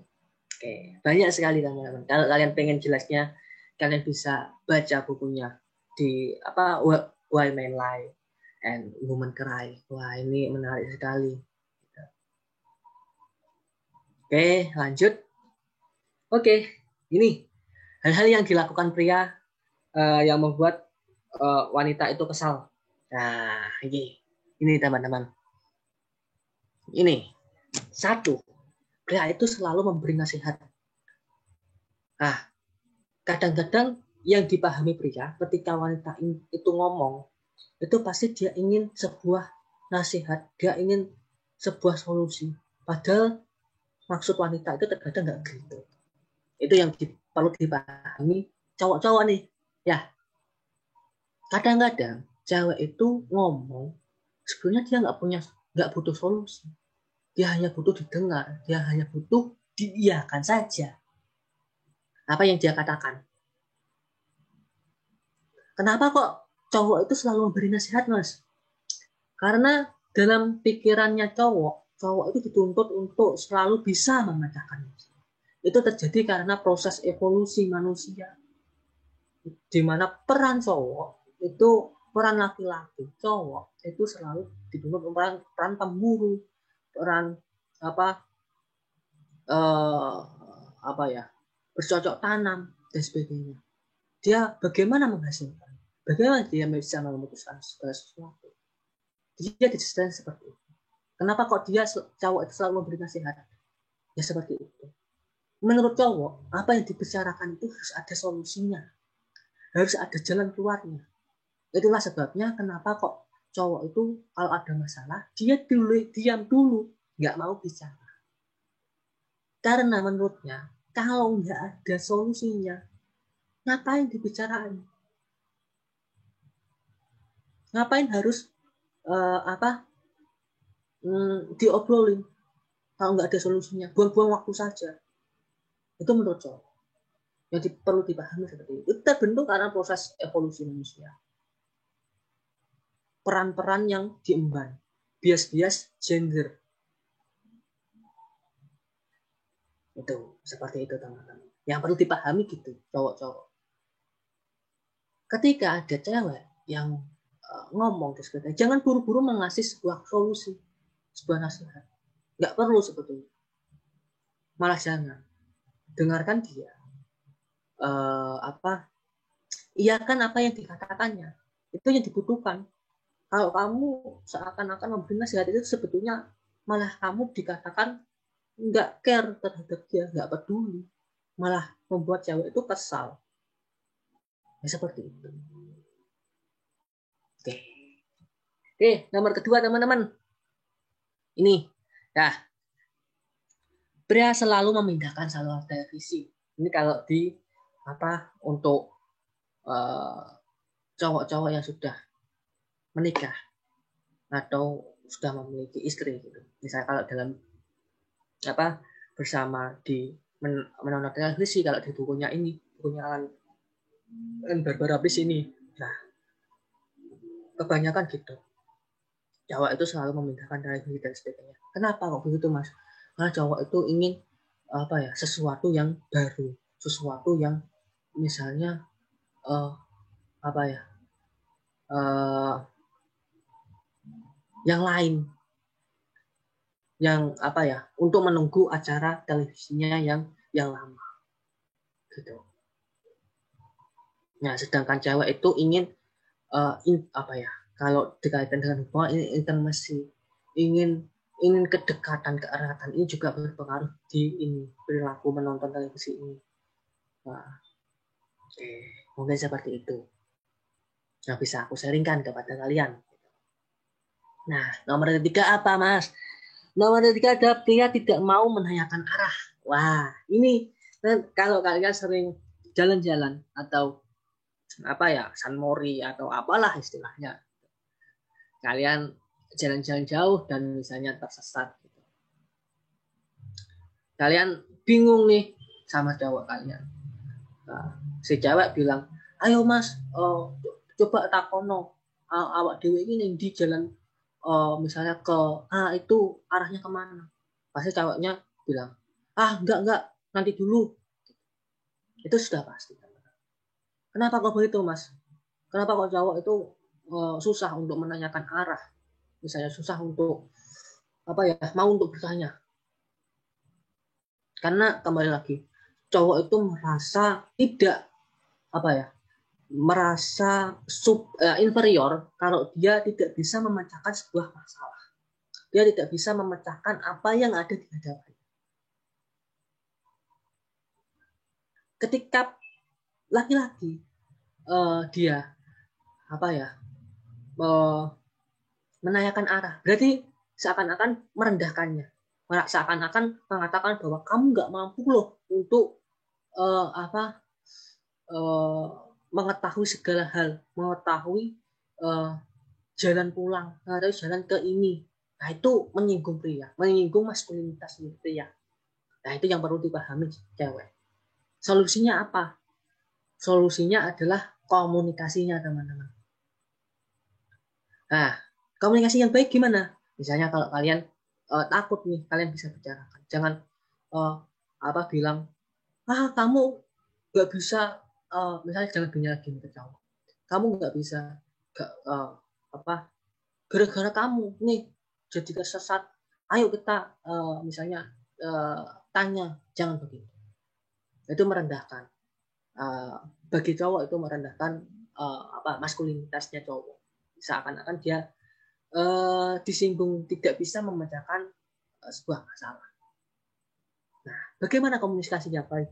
Oke, banyak sekali teman-teman. Kalau kalian pengen jelasnya, kalian bisa baca bukunya di Why Men Lie and Women Cry. Wah, ini menarik sekali. Oke, lanjut. Oke, ini hal-hal yang dilakukan pria yang membuat wanita itu kesal. Nah, ini teman-teman. Ini satu, pria itu selalu memberi nasihat. Nah, kadang-kadang yang dipahami pria ketika wanita itu ngomong, itu pasti dia ingin sebuah nasihat, dia ingin sebuah solusi. Padahal maksud wanita itu terkadang nggak gitu. Itu yang perlu dipahami cowok-cowok nih. Ya, kadang-kadang cewek itu ngomong, sebenarnya dia nggak butuh solusi. Dia hanya butuh didengar, dia hanya butuh diiyakan saja apa yang dia katakan. Kenapa kok cowok itu selalu memberi nasihat, Mas? Karena dalam pikirannya cowok itu dituntut untuk selalu bisa memecahkan masalah. Itu terjadi karena proses evolusi manusia, di mana peran cowok itu, peran laki-laki cowok itu selalu dituntut peran pemburu, peran bercocok tanam dan sebagainya. Dia bagaimana menghasilkan, bagaimana dia bisa memutuskan segala sesuatu. Dia didesain seperti itu. Kenapa kok cowok itu selalu memberi nasihat? Ya seperti itu. Menurut cowok, apa yang dibicarakan itu harus ada solusinya, harus ada jalan keluarnya. Itulah sebabnya kenapa kok cowok itu kalau ada masalah, dia diam dulu, nggak mau bicara. Karena menurutnya, kalau nggak ada solusinya, ngapain dibicarain? Ngapain harus diobrolin kalau nggak ada solusinya? Buang-buang waktu saja. Itu menurut cowok. Yang perlu dipahami seperti itu. Itu terbentuk karena proses evolusi manusia. Peran-peran yang diemban, bias-bias gender. Itu seperti itu teman-teman. Yang perlu dipahami gitu, cowok-cowok. Ketika ada cewek yang ngomong, jangan buru-buru mengasih sebuah solusi, sebuah nasihat. Nggak perlu sebetulnya. Malah jangan. Dengarkan dia. Iyakan apa yang dikatakannya. Itu yang dibutuhkan. Kalau kamu seakan-akan memberi nasihat itu sebetulnya malah kamu dikatakan nggak care terhadap dia, nggak peduli, malah membuat cewek itu kesal. Ya seperti itu. Oke, nomor kedua teman-teman. Ini, nah, pria selalu memindahkan saluran televisi. Ini kalau di untuk cowok-cowok yang sudah menikah atau sudah memiliki istri gitu. Misalnya kalau dalam bersama di menonton televisi, kalau di bukunya Barbara Bliss ini. Nah, kebanyakan gitu. Cowok itu selalu memindahkan televisi dan sebagainya. Kenapa kok begitu, Mas? Karena cowok itu ingin sesuatu yang baru, sesuatu yang misalnya yang lain, yang untuk menunggu acara televisinya yang lama gitu. Nah, sedangkan cewek itu ingin kalau dikaitkan dengan hubungan ini intimasi, ingin kedekatan, keeratan. Ini juga berpengaruh di perilaku menonton televisi ini. Nah, mungkin seperti itu yang bisa aku sharingkan kepada kalian. Nah, nomor ketiga apa, Mas? Nomor ketiga adalah pria tidak mau menanyakan arah. Wah, ini kalau kalian sering jalan-jalan atau apa ya, San Mori atau apalah istilahnya, kalian jalan-jalan jauh dan misalnya tersesat, kalian bingung nih sama cowok kalian. Nah, si cewek bilang, ayo mas, coba takono, awak dewe ini di jalan, misalnya ke itu arahnya kemana? Pasti cowoknya bilang, enggak, nanti dulu. Itu sudah pasti. Kenapa kok begitu mas? Kenapa kok cowok itu susah untuk menanyakan arah? Misalnya susah untuk mau untuk bertanya. Karena kembali lagi, cowok itu merasa tidak merasa inferior kalau dia tidak bisa memecahkan sebuah masalah. Dia tidak bisa memecahkan apa yang ada di hadapannya. Ketika laki-laki dia menanyakan arah, berarti seakan-akan merendahkannya, seakan-akan mengatakan bahwa kamu nggak mampu loh untuk mengetahui segala hal, mengetahui jalan pulang, mengetahui jalan ke ini. Nah itu menyinggung pria, menyinggung maskulinitas pria. Nah itu yang perlu dipahami cewek. Solusinya apa? Solusinya adalah komunikasinya, teman-teman. Nah, komunikasi yang baik gimana? Misalnya kalau kalian takut nih, kalian bisa bicarakan. Jangan bilang, kamu nggak bisa, misalnya jangan bilang gini ke cowok. Kamu nggak bisa, gara-gara kamu nih jadi tersesat. Ayo kita misalnya tanya, jangan begitu. Itu merendahkan. Bagi cowok itu merendahkan maskulinitasnya cowok. Seakan-akan dia disinggung, tidak bisa memecahkan sebuah masalah. Nah, bagaimana komunikasinya baik?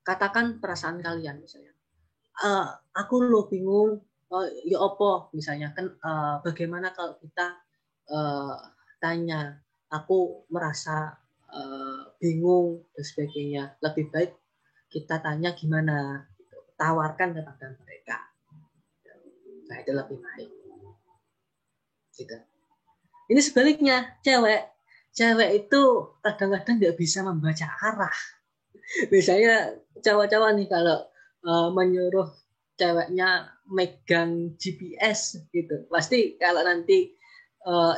Katakan perasaan kalian misalnya. Aku lo bingung, ya opo misalnya kan, bagaimana kalau kita tanya, aku merasa bingung dan sebagainya. Lebih baik kita tanya gimana, tawarkan kepada mereka. Nah itu lebih baik. Gitu. Ini sebaliknya, cewek itu kadang-kadang nggak bisa membaca arah. Misalnya cowok-cowok nih kalau menyuruh ceweknya megang GPS gitu, pasti kalau nanti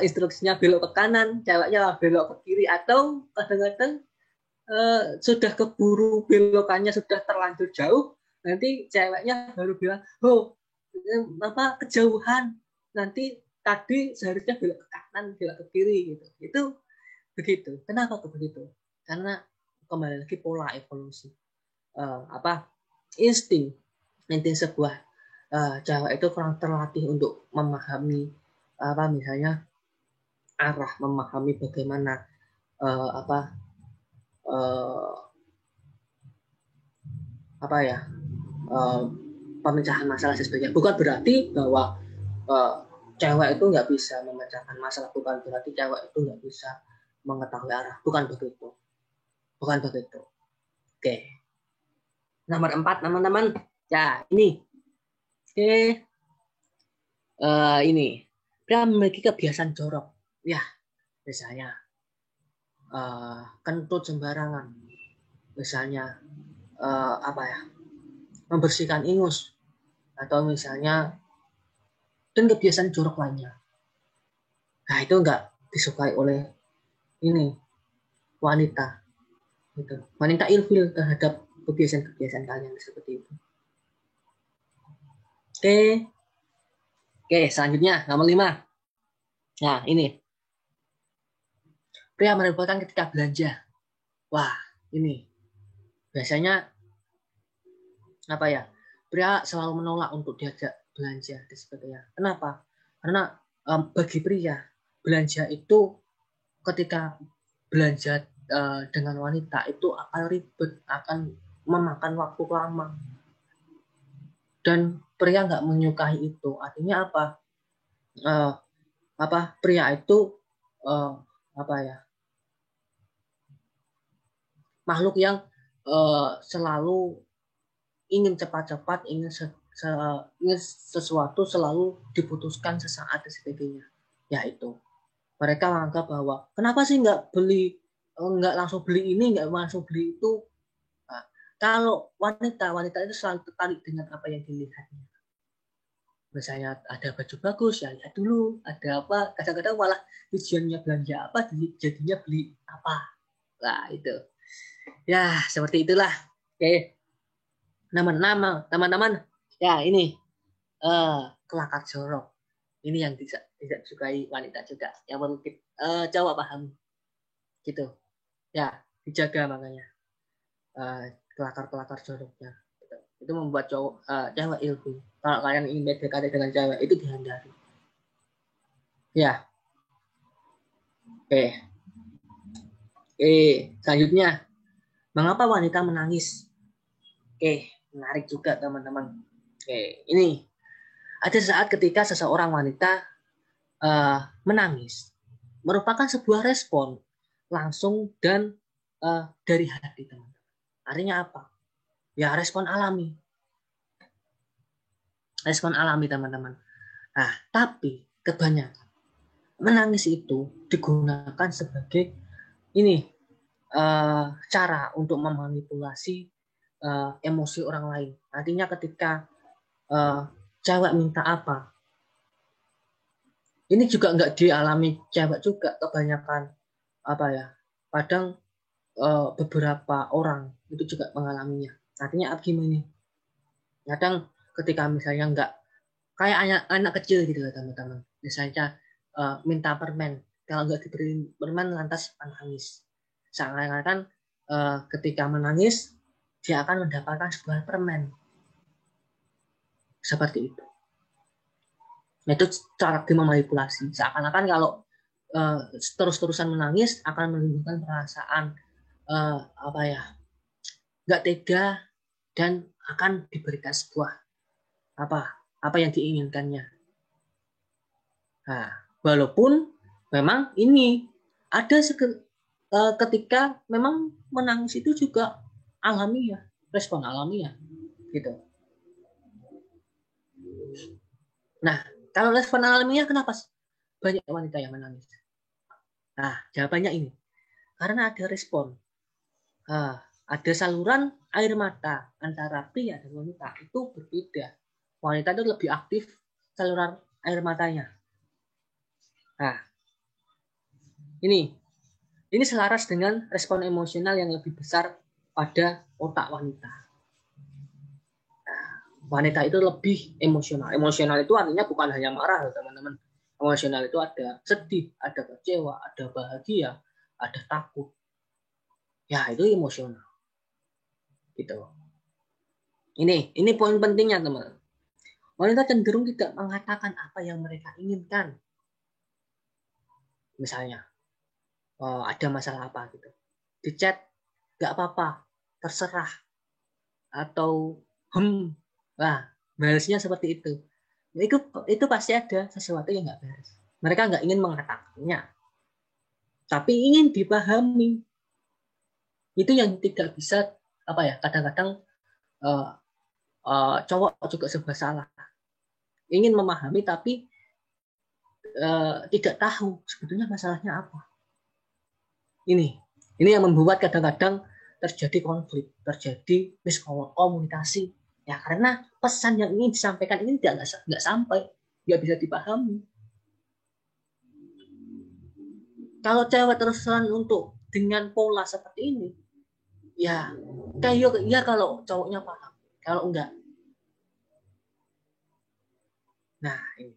instruksinya belok ke kanan, ceweknya belok ke kiri, atau kadang-kadang sudah keburu belokannya sudah terlanjur jauh, nanti ceweknya baru bilang, kejauhan, nanti tadi seharusnya belok ke kanan, belok ke kiri gitu. Itu begitu. Kenapa kok begitu? Karena kembali lagi pola evolusi. Insting sebuah cewek itu kurang terlatih untuk memahami misalnya arah, memahami bagaimana pemecahan masalah dan sebagainya. Bukan berarti bahwa cewek itu nggak bisa memecahkan masalah, bukan berarti cewek itu nggak bisa mengetahui arah, bukan begitu. Oke. Nomor 4, teman-teman. Ya, ini. Oke. Ini. Dia memiliki kebiasaan jorok. Ya, misalnya kentut sembarangan. Misalnya membersihkan ingus, atau misalnya dan kebiasaan jorok lainnya. Nah, itu enggak disukai oleh wanita. Gitu. Wanita ilfil terhadap kebiasaan-kebiasaan kalian seperti itu. Oke, selanjutnya nomor 5. Nah, ini. Pria merepotkan ketika belanja. Wah, ini. Biasanya pria selalu menolak untuk diajak belanja dan sebagainya. Kenapa? Karena bagi pria, belanja itu ketika belanja dengan wanita itu akan ribet, akan memakan waktu lama. Dan pria nggak menyukai itu. Artinya apa? Pria itu makhluk yang selalu ingin cepat-cepat, ingin sesuatu selalu diputuskan sesaat dan sebagainya. Yaitu mereka menganggap bahwa kenapa sih nggak langsung beli ini, nggak langsung beli itu. Nah, kalau wanita itu selalu tertarik dengan apa yang dilihatnya. Misalnya ada baju bagus, ya lihat dulu. Ada apa? Kadang-kadang malah tujuannya belanja apa, jadinya beli apa. Nah itu. Ya seperti itulah. Oke. Teman-teman. Ya ini kelakar jorok. Ini yang tidak disukai wanita juga. Yang perlu cowok paham. Gitu. Ya dijaga makanya. Kelakar joroknya. Gitu. Itu membuat cewek ilfil. Kalau kalian ingin PDKT dengan cewek itu dihindari. Ya. Oke. Selanjutnya. Mengapa wanita menangis? Menarik juga teman-teman. Ini ada saat ketika seseorang wanita menangis merupakan sebuah respon langsung dan dari hati teman-teman. Artinya apa? Ya respon alami. Respon alami teman-teman. Nah, tapi kebanyakan menangis itu digunakan sebagai ini cara untuk memanipulasi emosi orang lain. Artinya ketika cewek minta apa, ini juga nggak dialami cewek juga kebanyakan apa ya. Kadang beberapa orang itu juga mengalaminya. Artinya gimana? Kadang ketika misalnya nggak kayak anak kecil gitu teman-teman. Misalnya minta permen, kalau nggak diberi permen lantas menangis. Seakan-akan ketika menangis dia akan mendapatkan sebuah permen. Seperti itu. Itu cara memanipulasi. Seakan-akan kalau terus-terusan menangis akan menimbulkan perasaan nggak tega dan akan diberikan sebuah apa yang diinginkannya. Nah, walaupun memang ini ada ketika memang menangis itu juga alamiah, respon alamiah, gitu. Nah, kalau respon alamiah kenapa banyak wanita yang menangis? Nah, jawabannya ini. Karena ada respon. Ada saluran air mata antara pria dan wanita itu berbeda. Wanita itu lebih aktif saluran air matanya. Nah, ini selaras dengan respon emosional yang lebih besar pada otak wanita. Nah, wanita itu lebih emosional. Emosional itu artinya bukan hanya marah, teman-teman. Emosional itu ada sedih, ada kecewa, ada bahagia, ada takut. Ya, itu emosional. Gitu. Ini poin pentingnya, teman. Wanita cenderung tidak mengatakan apa yang mereka inginkan. Misalnya, ada masalah apa gitu. Di chat, gak apa-apa, terserah. Atau, balasnya seperti itu. Itu pasti ada sesuatu yang gak beres. Mereka gak ingin mengatakannya. Tapi ingin dipahami. Itu yang tidak bisa, kadang-kadang cowok juga serba salah. Ingin memahami tapi tidak tahu sebetulnya masalahnya apa. Ini yang membuat kadang-kadang terjadi konflik, terjadi miskomunikasi. Ya karena pesan yang ingin disampaikan ini nggak sampai, nggak bisa dipahami. Kalau cewek terusan untuk dengan pola seperti ini, ya kalau cowoknya paham, kalau enggak. Nah ini.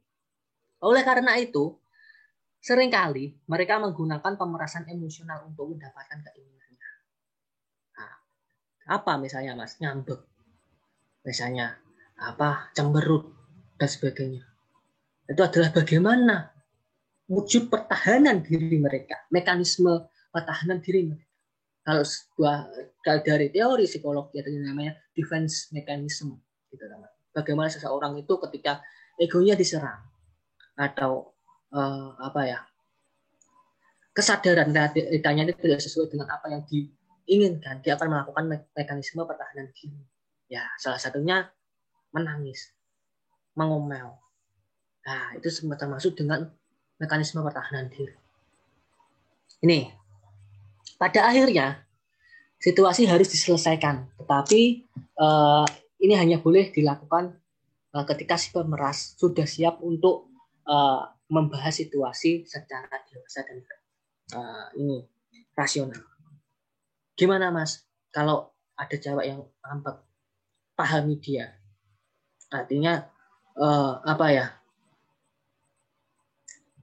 Oleh karena itu, seringkali mereka menggunakan pemerasan emosional untuk mendapatkan keinginannya. Nah, apa misalnya mas? Ngambek. Misalnya cemberut dan sebagainya. Itu adalah bagaimana wujud pertahanan diri mereka, mekanisme pertahanan diri mereka. Kalau dari teori psikologi itu namanya defense mechanism, gitu teman. Bagaimana seseorang itu ketika egonya diserang atau kesadaran ditanya itu tidak sesuai dengan apa yang inginkan, dia akan melakukan mekanisme pertahanan diri. Ya, salah satunya menangis, mengomel. Nah, itu termasuk dengan mekanisme pertahanan diri. Ini, pada akhirnya situasi harus diselesaikan, tetapi ini hanya boleh dilakukan ketika si pemeras sudah siap untuk membahas situasi secara dewasa dan ini rasional. Gimana Mas? Kalau ada cewek yang ngambek, pahami dia. Artinya apa ya?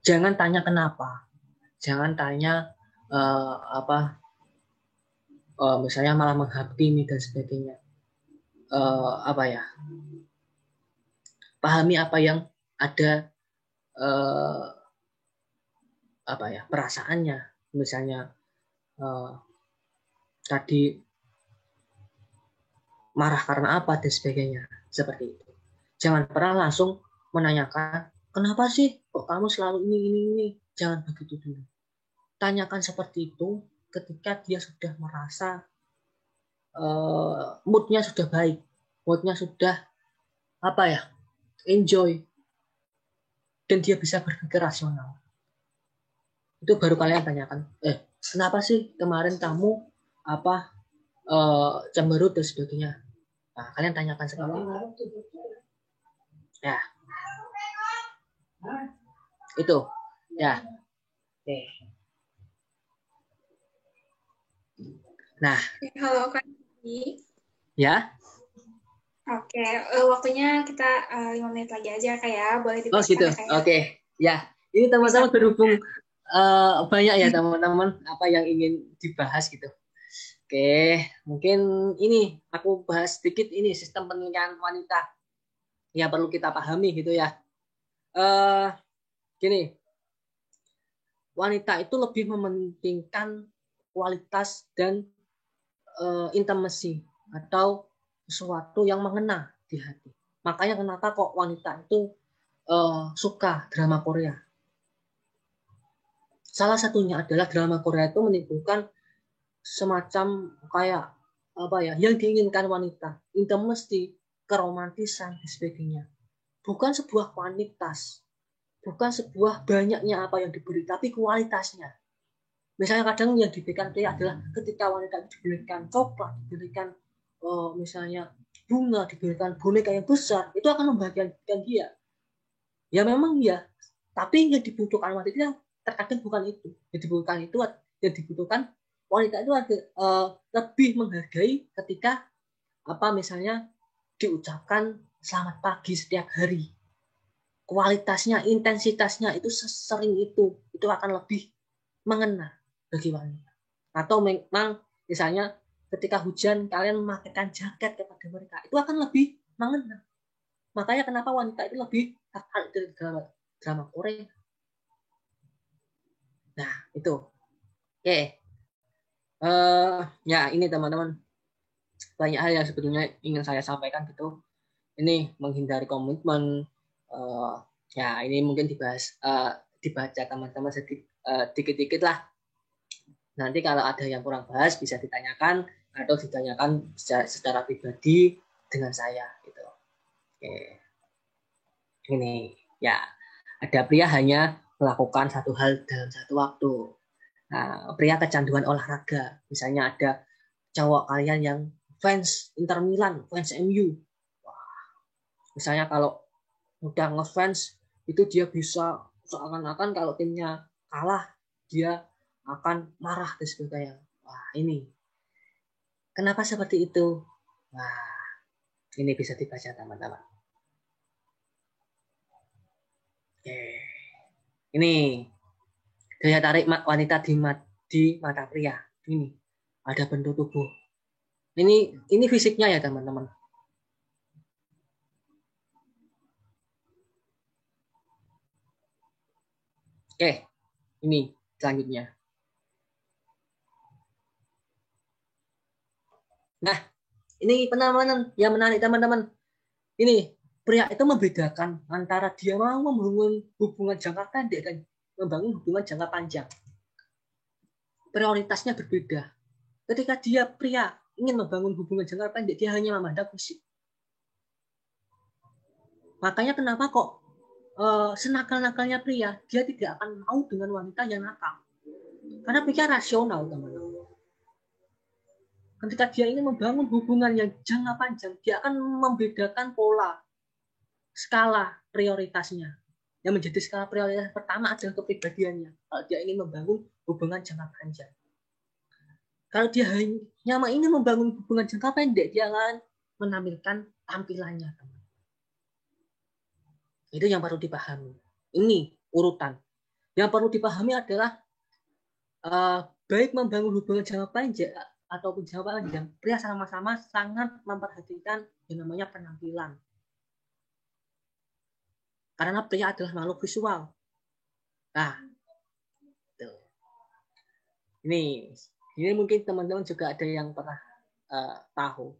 Jangan tanya kenapa. Jangan tanya misalnya malah menghakimi dan sebagainya. Apa ya? Pahami apa yang ada apa ya? Perasaannya. Misalnya tadi marah karena apa dan sebagainya, seperti itu. Jangan pernah langsung menanyakan kenapa sih kok kamu selalu ini. Jangan begitu dulu. Tanyakan seperti itu ketika dia sudah merasa moodnya sudah baik, moodnya sudah apa ya, enjoy, dan dia bisa berpikir rasional. Itu baru kalian tanyakan, kenapa sih kemarin kamu cemberut dan sebagainya. Nah, kalian tanyakan seperti itu. Ya. Itu. Ya. Oke. Nah. Halo Kak. Ya. Oke, waktunya kita 5 menit lagi aja kayak boleh dipasang. Oh gitu. Oke. Ya. Ini teman-teman berhubung banyak ya teman-teman apa yang ingin dibahas gitu. Oke, mungkin ini aku bahas sedikit ini sistem penilaian wanita yang perlu kita pahami gitu ya. Gini, wanita itu lebih mementingkan kualitas dan intimacy atau sesuatu yang mengena di hati. Makanya kenapa kok wanita itu suka drama Korea. Salah satunya adalah drama Korea itu menimbulkan semacam kayak apa ya yang diinginkan wanita, intimacy, keromantisan dan sebagainya. Bukan sebuah kuantitas, bukan sebuah banyaknya apa yang diberi, tapi kualitasnya. Misalnya kadang yang diberikan pria adalah ketika wanita diberikan coklat, diberikan misalnya bunga, diberikan boneka yang besar, itu akan membahagiakan dia. Ya memang ya, tapi yang dibutuhkan wanita terkadang bukan itu. Yang dibutuhkan wanita itu lebih menghargai ketika misalnya diucapkan selamat pagi setiap hari. Kualitasnya, intensitasnya itu sesering itu akan lebih mengena bagi wanita. Atau memang misalnya ketika hujan kalian memakaikan jaket kepada mereka, itu akan lebih mengena. Makanya kenapa wanita itu lebih tertarik dari drama Korea. Nah itu. Oke. Ya ini teman-teman, banyak hal yang sebetulnya ingin saya sampaikan gitu. Ini menghindari komitmen, ya ini mungkin dibaca teman-teman sedikit-dikit lah. Nanti kalau ada yang kurang bahas bisa ditanyakan atau ditanyakan secara pribadi dengan saya gitu. Oke. Ini ya, ada pria hanya melakukan satu hal dalam satu waktu. Nah, pria kecanduan olahraga, misalnya ada cowok kalian yang fans Inter Milan, fans MU. Wah, misalnya kalau udah ngefans itu dia bisa seakan-akan kalau timnya kalah dia akan marah dan sebagainya. Wah, ini kenapa seperti itu? Wah, ini bisa dibaca teman-teman. Oke. Ini daya tarik wanita di mata pria. Ini ada bentuk tubuh. Ini fisiknya ya teman-teman. Oke, ini selanjutnya. Nah, ini penamanan yang menarik teman-teman. Ini pria itu membedakan antara dia mau membangun hubungan jangka pendek dan membangun hubungan jangka panjang. Prioritasnya berbeda. Ketika dia pria ingin membangun hubungan jangka pendek, dia hanya memandang fisik. Makanya kenapa kok senakal-nakalnya pria, dia tidak akan mau dengan wanita yang nakal. Karena pria rasional, teman-teman. Ketika dia ingin membangun hubungan yang jangka panjang, dia akan membedakan pola, skala prioritasnya. Yang menjadi skala prioritas pertama adalah kepribadiannya. Kalau dia ingin membangun hubungan jangka panjang. Kalau dia hanya ingin membangun hubungan jangka pendek, dia akan menampilkan tampilannya. Itu yang perlu dipahami. Ini urutan. Yang perlu dipahami adalah baik membangun hubungan jangka panjang ataupun jangka panjang, pria sama-sama sangat memperhatikan yang namanya penampilan. Karena pria adalah makhluk visual. Nah, tuh. Ini mungkin teman-teman juga ada yang pernah tahu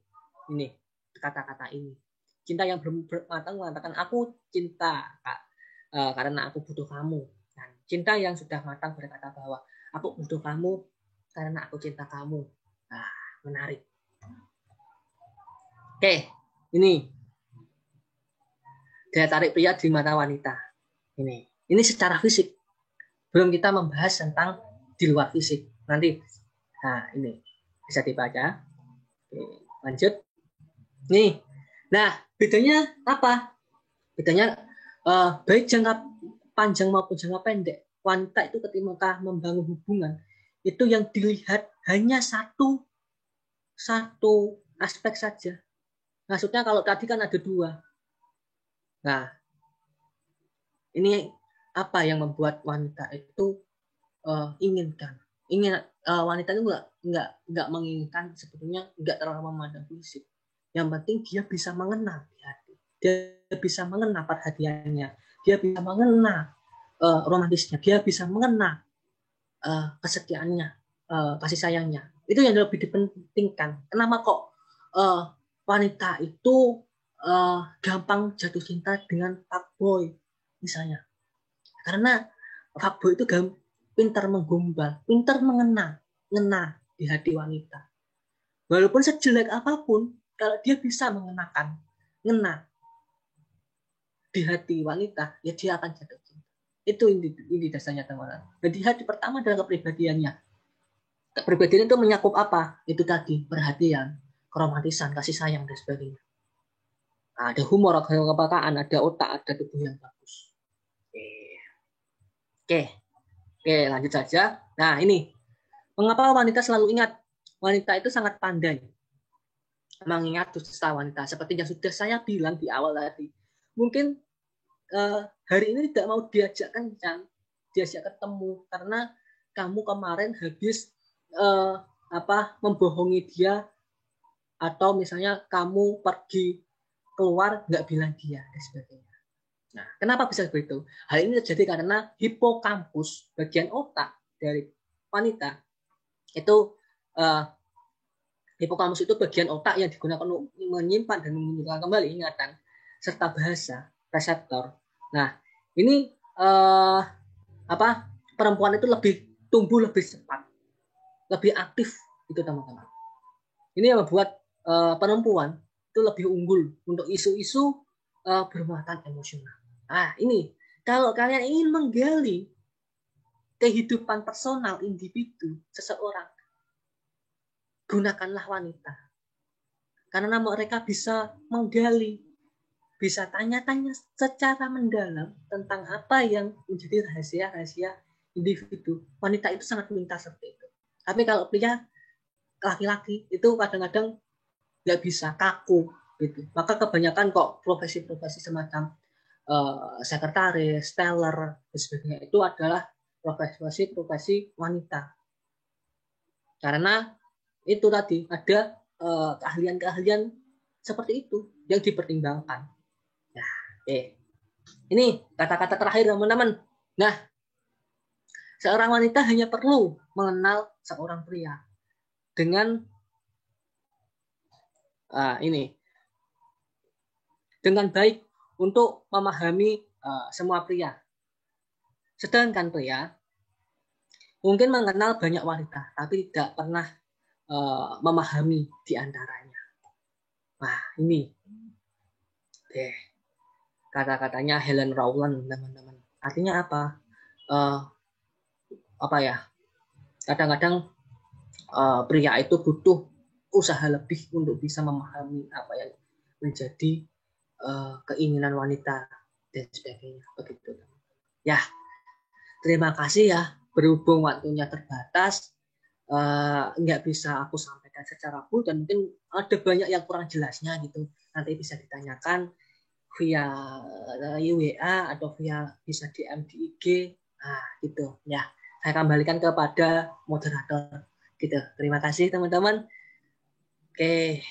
ini kata-kata ini. Cinta yang belum matang mengatakan aku cinta karena aku butuh kamu. Dan cinta yang sudah matang berkata bahwa aku butuh kamu karena aku cinta kamu. Nah, menarik. Oke, ini daya tarik pria di mata wanita. Ini secara fisik. Belum kita membahas tentang di luar fisik. Nanti, nah ini bisa dibaca. Oke, lanjut. Nih, nah bedanya apa? Bedanya baik jangka panjang maupun jangka pendek. Wanita itu ketika membangun hubungan itu yang dilihat hanya satu aspek saja. Maksudnya kalau tadi kan ada dua. Nah, ini apa yang membuat wanita itu wanita itu nggak menginginkan, sebetulnya nggak terlalu memandang fisik. Yang penting dia bisa mengena di hati, dia bisa mengena perhatiannya, dia bisa mengena romantisnya, dia bisa mengena kesetiaannya, kasih sayangnya. Itu yang lebih dipentingkan. Kenapa kok wanita itu gampang jatuh cinta dengan fuckboy misalnya? Karena fuckboy itu pintar menggombal, pintar mengena di hati wanita. Walaupun sejelek apapun, kalau dia bisa ngena di hati wanita, ya dia akan jatuh cinta. Itu ini dasarnya, teman-teman. Jadi hati pertama adalah kepribadiannya. Kepribadian itu menyakup apa? Itu tadi, perhatian, keromantisan, kasih sayang, dan sebagainya. Ada humor, ada kepekaan, ada otak, ada tubuh yang bagus. Oke, lanjut saja. Nah, ini. Mengapa wanita selalu ingat? Wanita itu sangat pandai mengingat dosa wanita. Seperti yang sudah saya bilang di awal tadi. Mungkin hari ini tidak mau diajak kencan, diajak ketemu karena kamu kemarin habis membohongi dia, atau misalnya kamu pergi keluar nggak bilang dia dan sebagainya. Nah, kenapa bisa begitu? Hal ini terjadi karena hipokampus, bagian otak dari wanita itu hipokampus itu bagian otak yang digunakan untuk menyimpan dan mengumpulkan kembali ingatan serta bahasa reseptor. Nah, ini perempuan itu tumbuh lebih cepat, lebih aktif itu, teman-teman. Ini yang membuat perempuan itu lebih unggul untuk isu-isu bermuatan emosional. Nah, ini kalau kalian ingin menggali kehidupan personal individu seseorang, gunakanlah wanita. Karena mereka bisa menggali, bisa tanya-tanya secara mendalam tentang apa yang menjadi rahasia-rahasia individu. Wanita itu sangat pintar seperti itu. Tapi kalau pria, laki-laki itu kadang-kadang nggak bisa, kaku gitu. Maka kebanyakan kok profesi-profesi semacam sekretaris, teller, dan sebagainya itu adalah profesi wanita. Karena itu tadi ada keahlian-keahlian seperti itu yang dipertimbangkan. Nah, ini kata-kata terakhir, teman-teman. Nah, seorang wanita hanya perlu mengenal seorang pria dengan dengan baik untuk memahami semua pria. Sedangkan pria mungkin mengenal banyak wanita, tapi tidak pernah memahami di antaranya. Nah, ini kata-katanya Helen Rowland, teman-teman. Artinya apa? Apa ya? Kadang-kadang pria itu butuh usaha lebih untuk bisa memahami apa yang menjadi keinginan wanita dan sebagainya. Begitu. Ya, terima kasih ya. Berhubung waktunya terbatas, nggak bisa aku sampaikan secara full dan mungkin ada banyak yang kurang jelasnya gitu. Nanti bisa ditanyakan via WA atau via bisa DM di IG. Nah, gitu ya. Saya kembalikan kepada moderator. Gitu. Terima kasih teman-teman. Oke.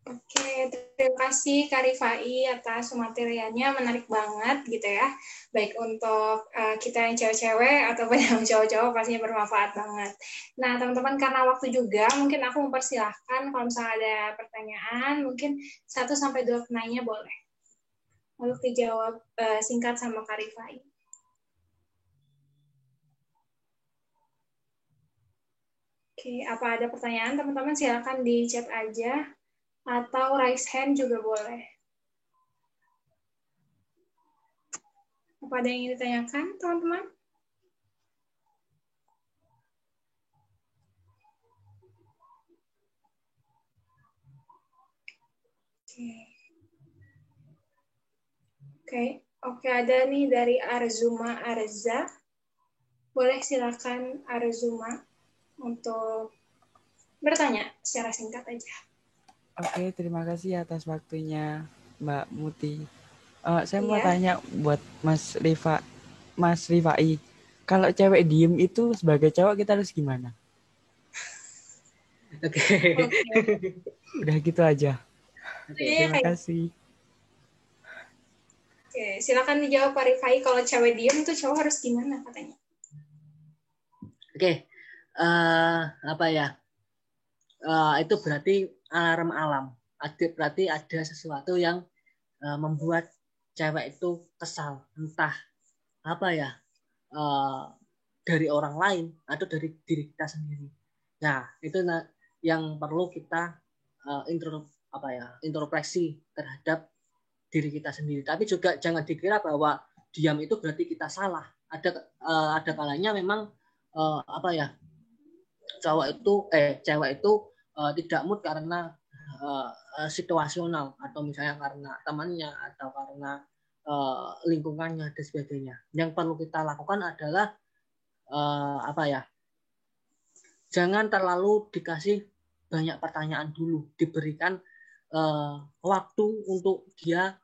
Oke, terima kasih Kak Rifai atas materialnya, menarik banget gitu ya. Baik untuk kita yang cewek-cewek ataupun yang cowok-cowok pastinya bermanfaat banget. Nah, teman-teman karena waktu juga, mungkin aku mempersilahkan kalau misalnya ada pertanyaan, mungkin 1-2 penanya boleh. Lalu dijawab singkat sama Kak Rifai. Oke, apa ada pertanyaan teman-teman? Silakan di chat aja. Atau raise hand juga boleh. Apa ada yang ingin ditanyakan, teman-teman? Oke, ada nih dari Arzuma Arza. Boleh silakan Arzuma untuk bertanya secara singkat aja. Oke, terima kasih atas waktunya Mbak Muti. Saya mau tanya buat Mas Rifai. Kalau cewek diem itu sebagai cowok kita harus gimana? Oke. Udah gitu aja. Terima kasih. Oke, silakan dijawab Pak Rifai. Kalau cewek diem tuh cowok harus gimana katanya? Oke. Apa ya? Itu berarti alarm alam. Berarti ada sesuatu yang membuat cewek itu kesal, entah apa ya, dari orang lain atau dari diri kita sendiri. Nah, itu yang perlu kita introspeksi terhadap diri kita sendiri. Tapi juga jangan dikira bahwa diam itu berarti kita salah. Ada kalanya memang cewek itu tidak mood karena situasional atau misalnya karena temannya atau karena lingkungannya dan sebagainya. Yang perlu kita lakukan adalah jangan terlalu dikasih banyak pertanyaan dulu, diberikan waktu untuk dia